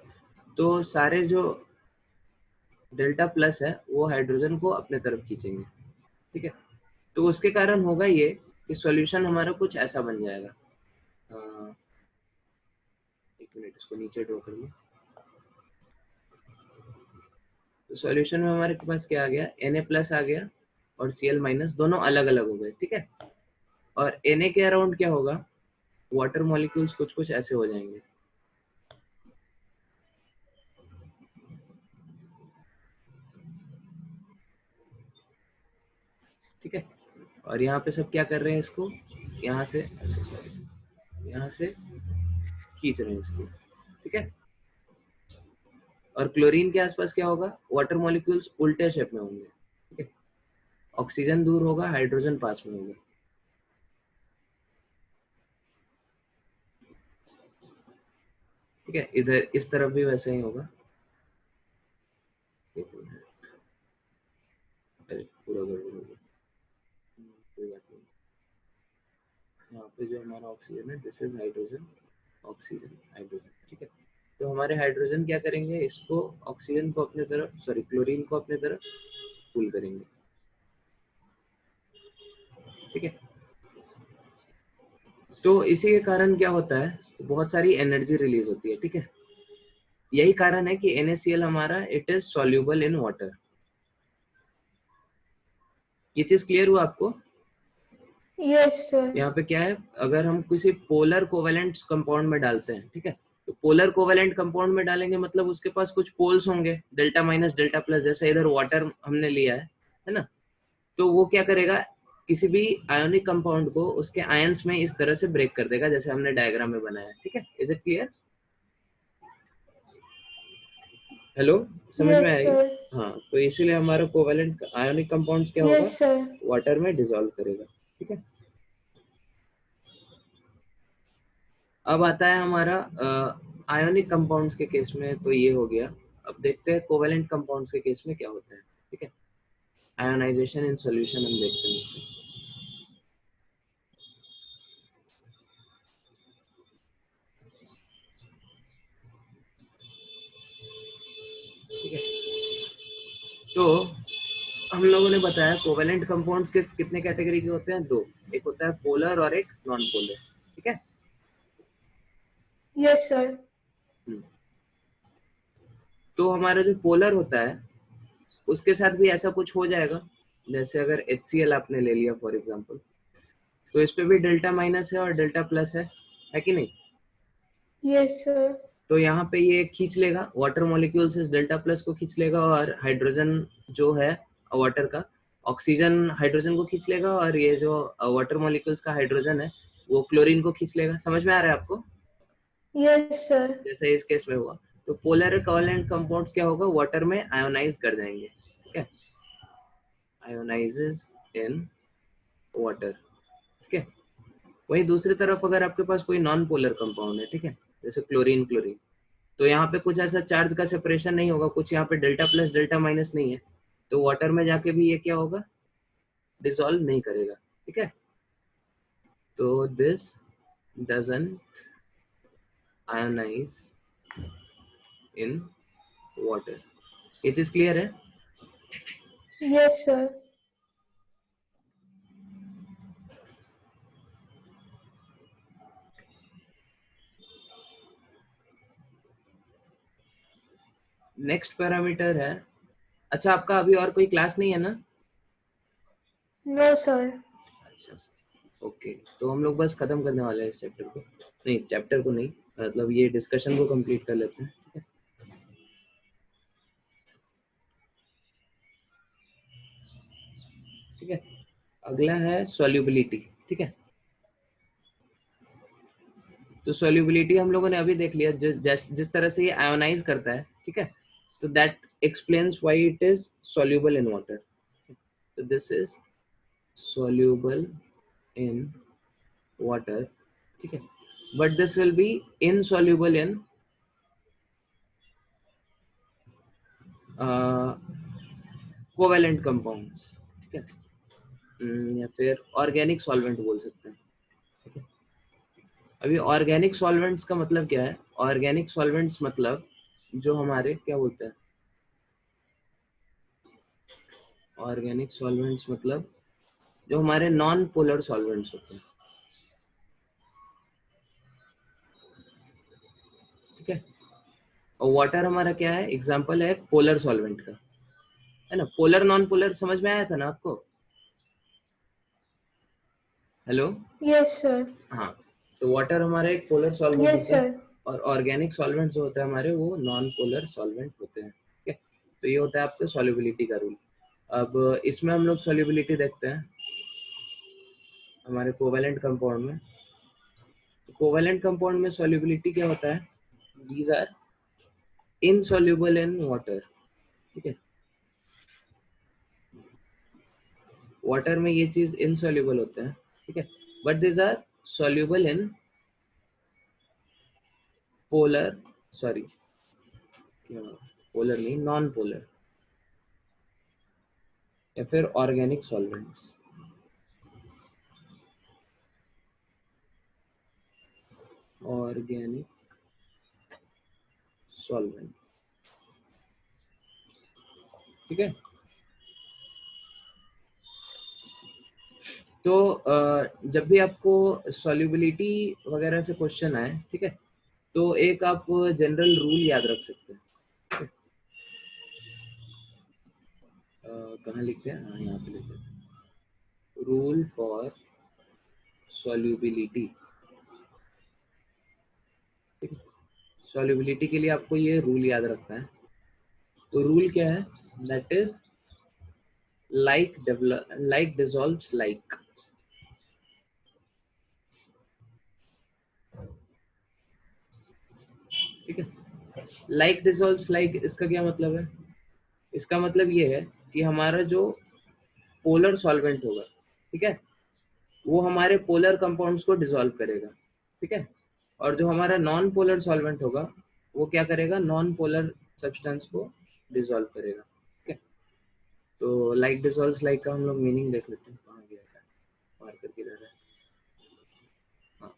तो सारे जो डेल्टा प्लस है वो हाइड्रोजन को अपने तरफ खींचेंगे, ठीक है। तो उसके कारण होगा ये कि सॉल्यूशन हमारा कुछ ऐसा बन जाएगा। एक मिनट, इसको नीचे ड्रॉ कर लो। तो सॉल्यूशन में हमारे पास क्या आ गया, Na प्लस आ गया और Cl माइनस, दोनों अलग अलग हो गए, ठीक है। और Na के अराउंड क्या होगा, वाटर मॉलिक्यूल्स कुछ कुछ ऐसे हो जाएंगे, ठीक है। और यहाँ पे सब क्या कर रहे हैं, इसको यहाँ से, सॉरी, यहाँ से खींच रहे हैं इसको, ठीक है। और क्लोरीन के आसपास क्या होगा, वाटर मॉलिक्यूल्स उल्टे शेप में होंगे, ठीक है। ऑक्सीजन दूर होगा, हाइड्रोजन पास में होगा, ठीक है। इधर इस तरफ भी वैसे ही होगा। एक मिनट, अरे पूरा गड़बड़ हो गया, कोई बात नहीं। यहाँ पे जो हमारा ऑक्सीजन है, this is hydrogen, oxygen, hydrogen, ठीक है। तो हमारे हाइड्रोजन क्या करेंगे, इसको ऑक्सीजन को अपने तरफ, सॉरी क्लोरीन को अपने तरफ पुल करेंगे, ठीक है। तो इसी के कारण क्या होता है, बहुत सारी एनर्जी रिलीज होती है, ठीक है। यही कारण है कि NaCl हमारा it is soluble in water. ये चीज क्लियर हुआ आपको? Yes sir. यहाँ पे क्या है, अगर हम किसी पोलर कोवेलेंट कंपाउंड में डालते हैं, ठीक है, तो पोलर कोवेलेंट कंपाउंड में डालेंगे मतलब उसके पास कुछ पोल्स होंगे, डेल्टा माइनस डेल्टा प्लस, जैसे इधर वाटर हमने लिया है ना। तो वो क्या करेगा, किसी भी आयोनिक कंपाउंड को उसके आयंस में इस तरह से ब्रेक कर देगा, जैसे हमने डायग्राम में बनाया, ठीक है। Is it clear? हेलो, समझ में यस आई? सर। हाँ, तो इसीलिए हमारा कोवेलेंट आयोनिक कंपाउंड्स क्या होगा, यस सर। वाटर में डिसॉल्व करेगा, ठीक है। अब आता है हमारा आयोनिक कंपाउंड्स के केस में, तो ये हो गया। अब देखते हैं कोवेलेंट कंपाउंड्स के केस में क्या होता है, ठीक है। आयोनाइजेशन इन सॉल्यूशन हम देखते हैं उसमें, ठीक है। तो हम लोगों ने बताया कोवेलेंट कंपाउंड्स के कितने कैटेगरी के होते हैं, दो, एक होता है पोलर और एक नॉन पोलर, ठीक है। Yes sir. तो हमारा जो पोलर होता है उसके साथ भी ऐसा कुछ हो जाएगा, जैसे अगर HCl आपने ले लिया फॉर एग्जांपल, तो इस पे भी डेल्टा माइनस है और डेल्टा प्लस है कि नहीं? Yes sir. तो यहाँ पे ये खींच लेगा, वाटर मॉलिक्यूल से डेल्टा प्लस को खींच लेगा, और हाइड्रोजन जो है वाटर का, ऑक्सीजन हाइड्रोजन को खींच लेगा, और ये जो वाटर मॉलिक्यूल्स का हाइड्रोजन है वो क्लोरीन को खींच लेगा। समझ में आ रहा है आपको? Yes sir. जैसे इस केस में हुआ। तो पोलर कोवेलेंट कंपाउंड्स क्या होगा, वाटर में आयोनाइज कर जाएंगे, ठीक है, आयोनाइजेस इन वाटर, ठीक है। वहीं दूसरी तरफ अगर आपके पास कोई नॉन पोलर कंपाउंड है, ठीक है, जैसे क्लोरीन, तो यहाँ पे कुछ ऐसा चार्ज का सेपरेशन नहीं होगा, कुछ यहाँ पे डेल्टा प्लस डेल्टा माइनस नहीं है, तो वाटर में जाके भी ये क्या होगा, डिसॉल्व नहीं करेगा, ठीक है। तो this doesn't ionize in water. ये चीज क्लियर है? Yes sir. नेक्स्ट पैरामीटर है, अच्छा आपका अभी और कोई क्लास नहीं है ना? No sir. अच्छा, ओके, तो हम लोग बस खत्म करने वाले हैं इस चैप्टर को, नहीं चैप्टर को नहीं, मतलब ये डिस्कशन को कंप्लीट कर लेते हैं, ठीक है। ठीक है, अगला है सॉल्युबिलिटी, ठीक है। तो सॉल्युबिलिटी हम लोगों ने अभी देख लिया, जिस तरह से ये आयोनाइज करता है, ठीक है, तो that explains why it is soluble in water. तो this is soluble in water, ठीक है, but this will be insoluble in covalent compounds, ठीक है, या फिर ऑर्गेनिक सॉल्वेंट बोल सकते हैं, ठीक है। अभी ऑर्गेनिक सॉल्वेंट्स का मतलब क्या है? ऑर्गेनिक सॉल्वेंट्स मतलब जो हमारे क्या बोलते हैं, ऑर्गेनिक सॉल्वेंट्स मतलब जो हमारे नॉन पोलर सॉल्वेंट्स होते हैं, ठीक है। और वाटर हमारा क्या है? एग्जांपल है पोलर सॉल्वेंट का, है ना। पोलर नॉन पोलर समझ में आया था ना आपको? Hello, yes sir. हाँ। तो वाटर हमारा एक पोलर सॉल्वेंट यस होता है, सर। और ऑर्गेनिक सॉल्वेंट जो होता है हमारे, वो नॉन पोलर सॉल्वेंट होते हैं, ठीक है। तो ये होता है आपका सॉल्युबिलिटी का रूल। अब इसमें हम लोग सॉल्युबिलिटी देखते हैं हमारे कोवेलेंट कंपाउंड में। तो कोवेलेंट कंपाउंड में सॉल्युबिलिटी क्या होता है? These are insoluble in water, ठीक है। वाटर में ये चीज इनसॉल्युबल होते हैं, ठीक है, but these are soluble in polar, sorry क्या, पोलर नहीं, नॉन पोलर या फिर ऑर्गेनिक सॉल्वेंट्स, ऑर्गेनिक सॉल्वेंट, ठीक है। तो जब भी आपको सॉल्युबिलिटी वगैरह से क्वेश्चन आए, ठीक है, तो एक आप जनरल रूल याद रख सकते हैं, ठीक है। कहाँ लिखते हैं? हाँ, यहाँ पे लिखते हैं, रूल फॉर सॉल्युबिलिटी, ठीक है। सॉल्युबिलिटी के लिए आपको ये रूल याद रखना है। तो रूल क्या है? That is like like dissolves like, ठीक है। लाइक डिसॉल्व्स लाइक, इसका क्या मतलब है? इसका मतलब ये है कि हमारा जो पोलर सॉल्वेंट होगा, ठीक है, वो हमारे पोलर कंपाउंड्स को डिसॉल्व करेगा, ठीक है। और जो हमारा नॉन पोलर सॉल्वेंट होगा, वो क्या करेगा? नॉन पोलर सब्सटेंस को डिसॉल्व करेगा, ठीक है। तो लाइक डिसॉल्व्स लाइक का हम लोग मीनिंग देख लेते हैं। कहाँ गया है? मार्कर किधर है? हाँ,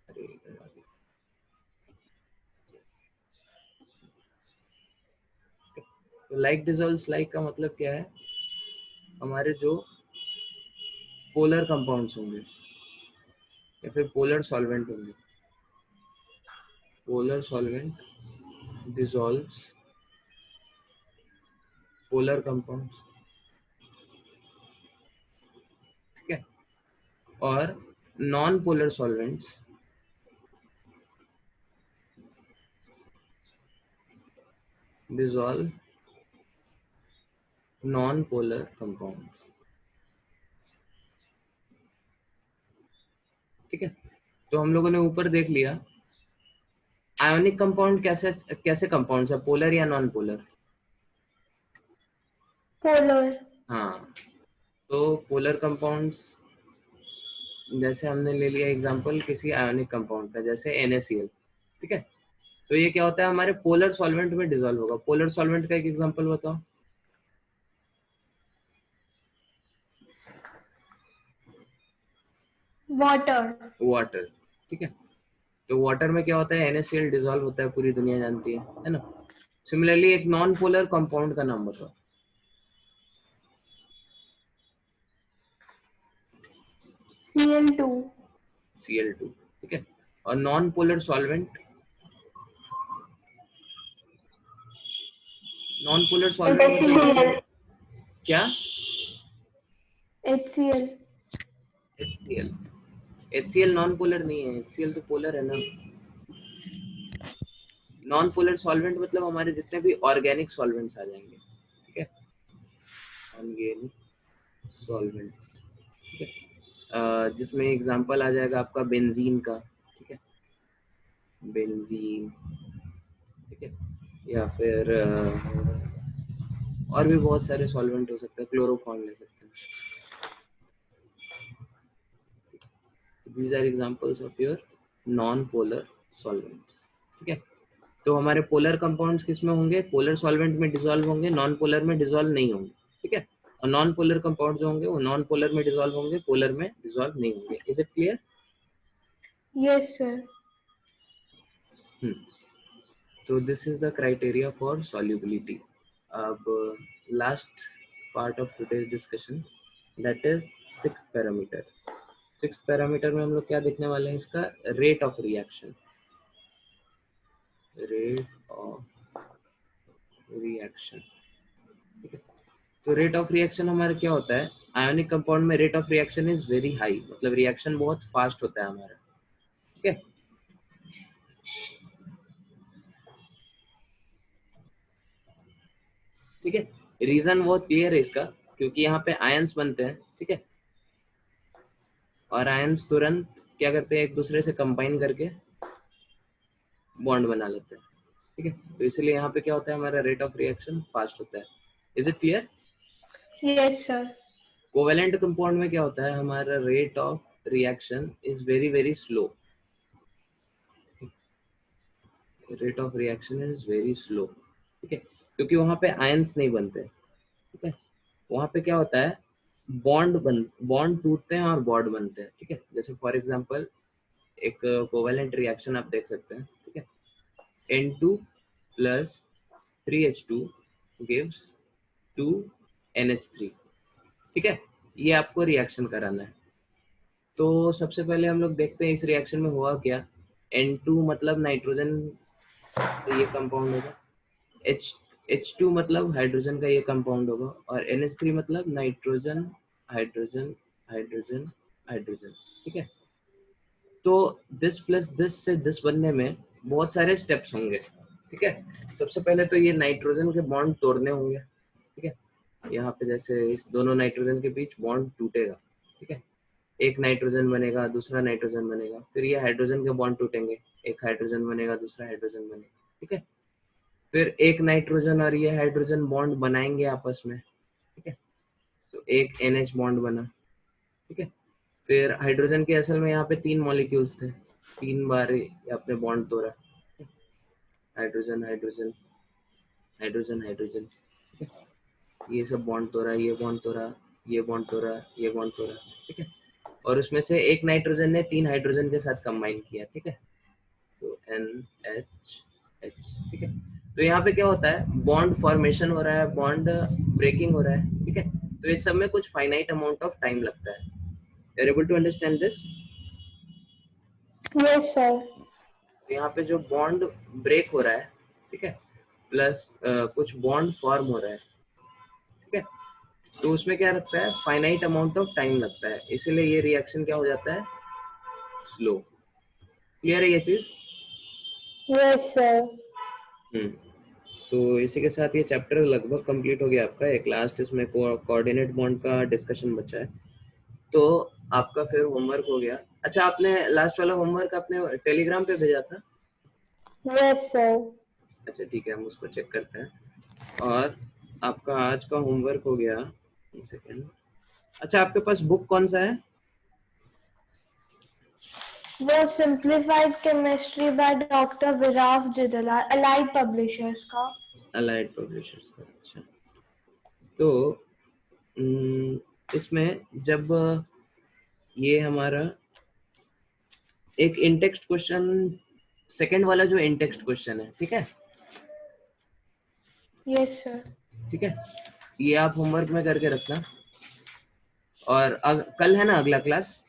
अरे इधर आ गया। तो लाइक डिसॉल्व्स लाइक का मतलब क्या है? हमारे जो पोलर कंपाउंड्स होंगे या फिर पोलर सॉल्वेंट होंगे, polar solvent dissolves polar compounds, ठीक है। और non polar solvents dissolve non polar compounds, ठीक है। तो हम लोगों ने ऊपर देख लिया आयोनिक कंपाउंड कैसे कैसे कंपाउंड्स है, पोलर या नॉन पोलर? पोलर। हाँ, तो पोलर कंपाउंड्स जैसे हमने ले लिया एग्जांपल किसी आयोनिक कंपाउंड का, जैसे NaCl, ठीक है। तो ये क्या होता है? हमारे पोलर सॉल्वेंट में डिसॉल्व होगा। पोलर सॉल्वेंट का एक एग्जांपल बताओ। वाटर। वाटर, ठीक है। तो वाटर में क्या होता है? NaCl डिसॉल्व होता है, पूरी दुनिया जानती है ना। सिमिलरली एक नॉन पोलर कंपाउंड का नाम बताओ। Cl2। Cl2, ठीक है। और non polar solvent, non polar solvent HCl। क्या? HCl। HCl। HCl non polar नहीं है, HCl तो पोलर है ना। नॉन पोलर सॉल्वेंट मतलब हमारे जितने भी ऑर्गेनिक सॉल्वेंट्स आ जाएंगे, ठीक है, ऑर्गेनिक सॉल्वेंट्स, ठीक है। जिसमें एग्जांपल आ जाएगा आपका बेंजीन का, ठीक है, बेंजीन, ठीक है। या फिर और भी बहुत सारे सॉल्वेंट हो सकते हैं, क्लोरोफॉर्म ले सकते हैं। These are examples of your non-polar solvents, ठीक है। तो हमारे पोलर कंपाउंड्स किस में होंगे, पोलर सॉल्वेंट में डिसॉल्व होंगे, नॉन पोलर में डिसॉल्व नहीं होंगे, ठीक है। और नॉन पोलर कंपाउंड जो होंगे वो नॉन पोलर में डिसॉल्व होंगे, पोलर में डिसॉल्व नहीं होंगे। Is it clear? Yes, sir. So this is the criteria for solubility. अब last part of today's discussion, that is sixth parameter. Six parameter में हम लोग क्या देखने वाले हैं, इसका rate of reaction. Rate of reaction, ठीक है। तो रेट ऑफ रिएक्शन हमारा क्या होता है, आयोनिक कंपाउंड में rate of reaction is very high, मतलब रिएक्शन बहुत फास्ट होता है हमारा, ठीक है। ठीक है, रीजन बहुत क्लियर है इसका, क्योंकि यहाँ पे आयंस बनते हैं, ठीक है, और आयंस तुरंत क्या करते हैं, एक दूसरे से कंबाइन करके बॉन्ड बना लेते हैं, ठीक है। तो इसलिए यहाँ पे क्या होता है, हमारा रेट ऑफ रिएक्शन फास्ट होता है। Is it clear? Yes, sir. Covalent compound में क्या होता है, हमारा rate of reaction is very very slow. Rate of reaction is very slow, ठीक है, क्योंकि वहां पे आयंस नहीं बनते, ठीक है। वहां पे क्या होता है, बॉन्ड टूटते हैं और बॉन्ड बनते हैं, ठीक है। जैसे फॉर एग्जांपल एक कोवेलेंट रिएक्शन आप देख सकते हैं, ठीक है। N2 plus 3H2 gives 2 NH3, ठीक है। ये आपको रिएक्शन कराना है। तो सबसे पहले हम लोग देखते हैं इस रिएक्शन में हुआ क्या। N2 मतलब नाइट्रोजन का ये कंपाउंड होगा, H2 मतलब हाइड्रोजन का ये कंपाउंड होगा, और NH3 मतलब नाइट्रोजन हाइड्रोजन हाइड्रोजन हाइड्रोजन, ठीक है। तो दिस प्लस दिस से दिस बनने में बहुत सारे स्टेप्स होंगे, ठीक है। सबसे पहले तो ये नाइट्रोजन के बॉन्ड तोड़ने होंगे, ठीक है। यहाँ पे जैसे इस दोनों नाइट्रोजन के बीच बॉन्ड टूटेगा, ठीक है। एक नाइट्रोजन बनेगा, दूसरा नाइट्रोजन बनेगा, फिर ये हाइड्रोजन के बॉन्ड टूटेंगे, एक हाइड्रोजन बनेगा, दूसरा हाइड्रोजन बनेगा, ठीक है। फिर एक नाइट्रोजन और ये हाइड्रोजन बॉन्ड बनाएंगे आपस में, ठीक है। तो एक NH बॉन्ड बना, ठीक है। फिर हाइड्रोजन के असल में यहाँ पे 3 मॉलिक्यूल्स थे, 3 बार अपने बॉन्ड तोड़ा, हाइड्रोजन हाइड्रोजन हाइड्रोजन हाइड्रोजन, ठीक है। ये सब बॉन्ड तोड़ा, ये बॉन्ड तोड़ा, ये बॉन्ड तोड़ा, ये बॉन्ड तोड़ा, ठीक है। और उसमें से एक नाइट्रोजन ने 3 हाइड्रोजन के साथ कंबाइन किया, ठीक है। तो NH, ठीक है। तो यहाँ पे क्या होता है, बॉन्ड फॉर्मेशन हो रहा है, बॉन्ड ब्रेकिंग हो रहा है, ठीक है। तो इस सब में कुछ फाइनाइट अमाउंट ऑफ टाइम लगता है। You are able to understand this? Yes, sir. तो यहाँ पे जो बॉन्ड ब्रेक हो रहा है, ठीक है, प्लस कुछ बॉन्ड फॉर्म हो रहा है, ठीक है। तो उसमें क्या लगता है, फाइनाइट अमाउंट ऑफ टाइम लगता है, इसीलिए ये रिएक्शन क्या हो जाता है, स्लो। क्लियर है ये चीज? Yes, sir. तो इसी के साथ ये चैप्टर लगभग कंप्लीट हो गया आपका। एक लास्ट इसमें कोऑर्डिनेट बॉन्ड का डिस्कशन बचा है, तो आपका फिर होमवर्क हो गया। अच्छा, आपने लास्ट वाला होमवर्क अपने टेलीग्राम पे भेजा था? Yes, sir. अच्छा ठीक है, हम उसको चेक करते हैं। और आपका आज का होमवर्क हो गया, एक सेकेंड। अच्छा, आपके पास बुक कौन सा है? वो सिंप्लीफाइड केमिस्ट्री बाय डॉक्टर विराव जिदला, अलाइड पब्लिशर्स का। अलाइड पब्लिशर्स का, अच्छा। तो इसमें जब ये हमारा एक इंटेक्स्ट क्वेश्चन, सेकंड वाला जो इंटेक्स्ट क्वेश्चन है, ठीक है, यस सर। ठीक है, ये आप होमवर्क में करके रखना। और कल है ना अगला क्लास?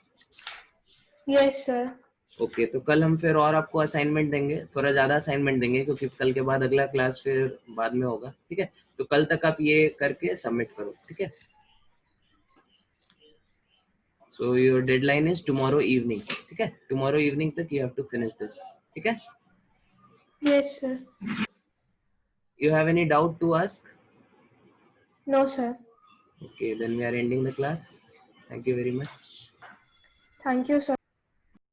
Yes sir. ओके, तो कल हम फिर और आपको असाइनमेंट देंगे, थोड़ा ज्यादा असाइनमेंट देंगे, क्योंकि कल के बाद अगला क्लास फिर बाद में होगा, ठीक है। तो कल तक आप ये करके सबमिट करो, ठीक है। So your deadline is tomorrow evening, ठीक है। टुमारो इवनिंग तक you have to finish this, ठीक है। Yes sir. You have any doubt to ask? No sir. Okay, then we are ending the class. Thank you very much. Thank you sir.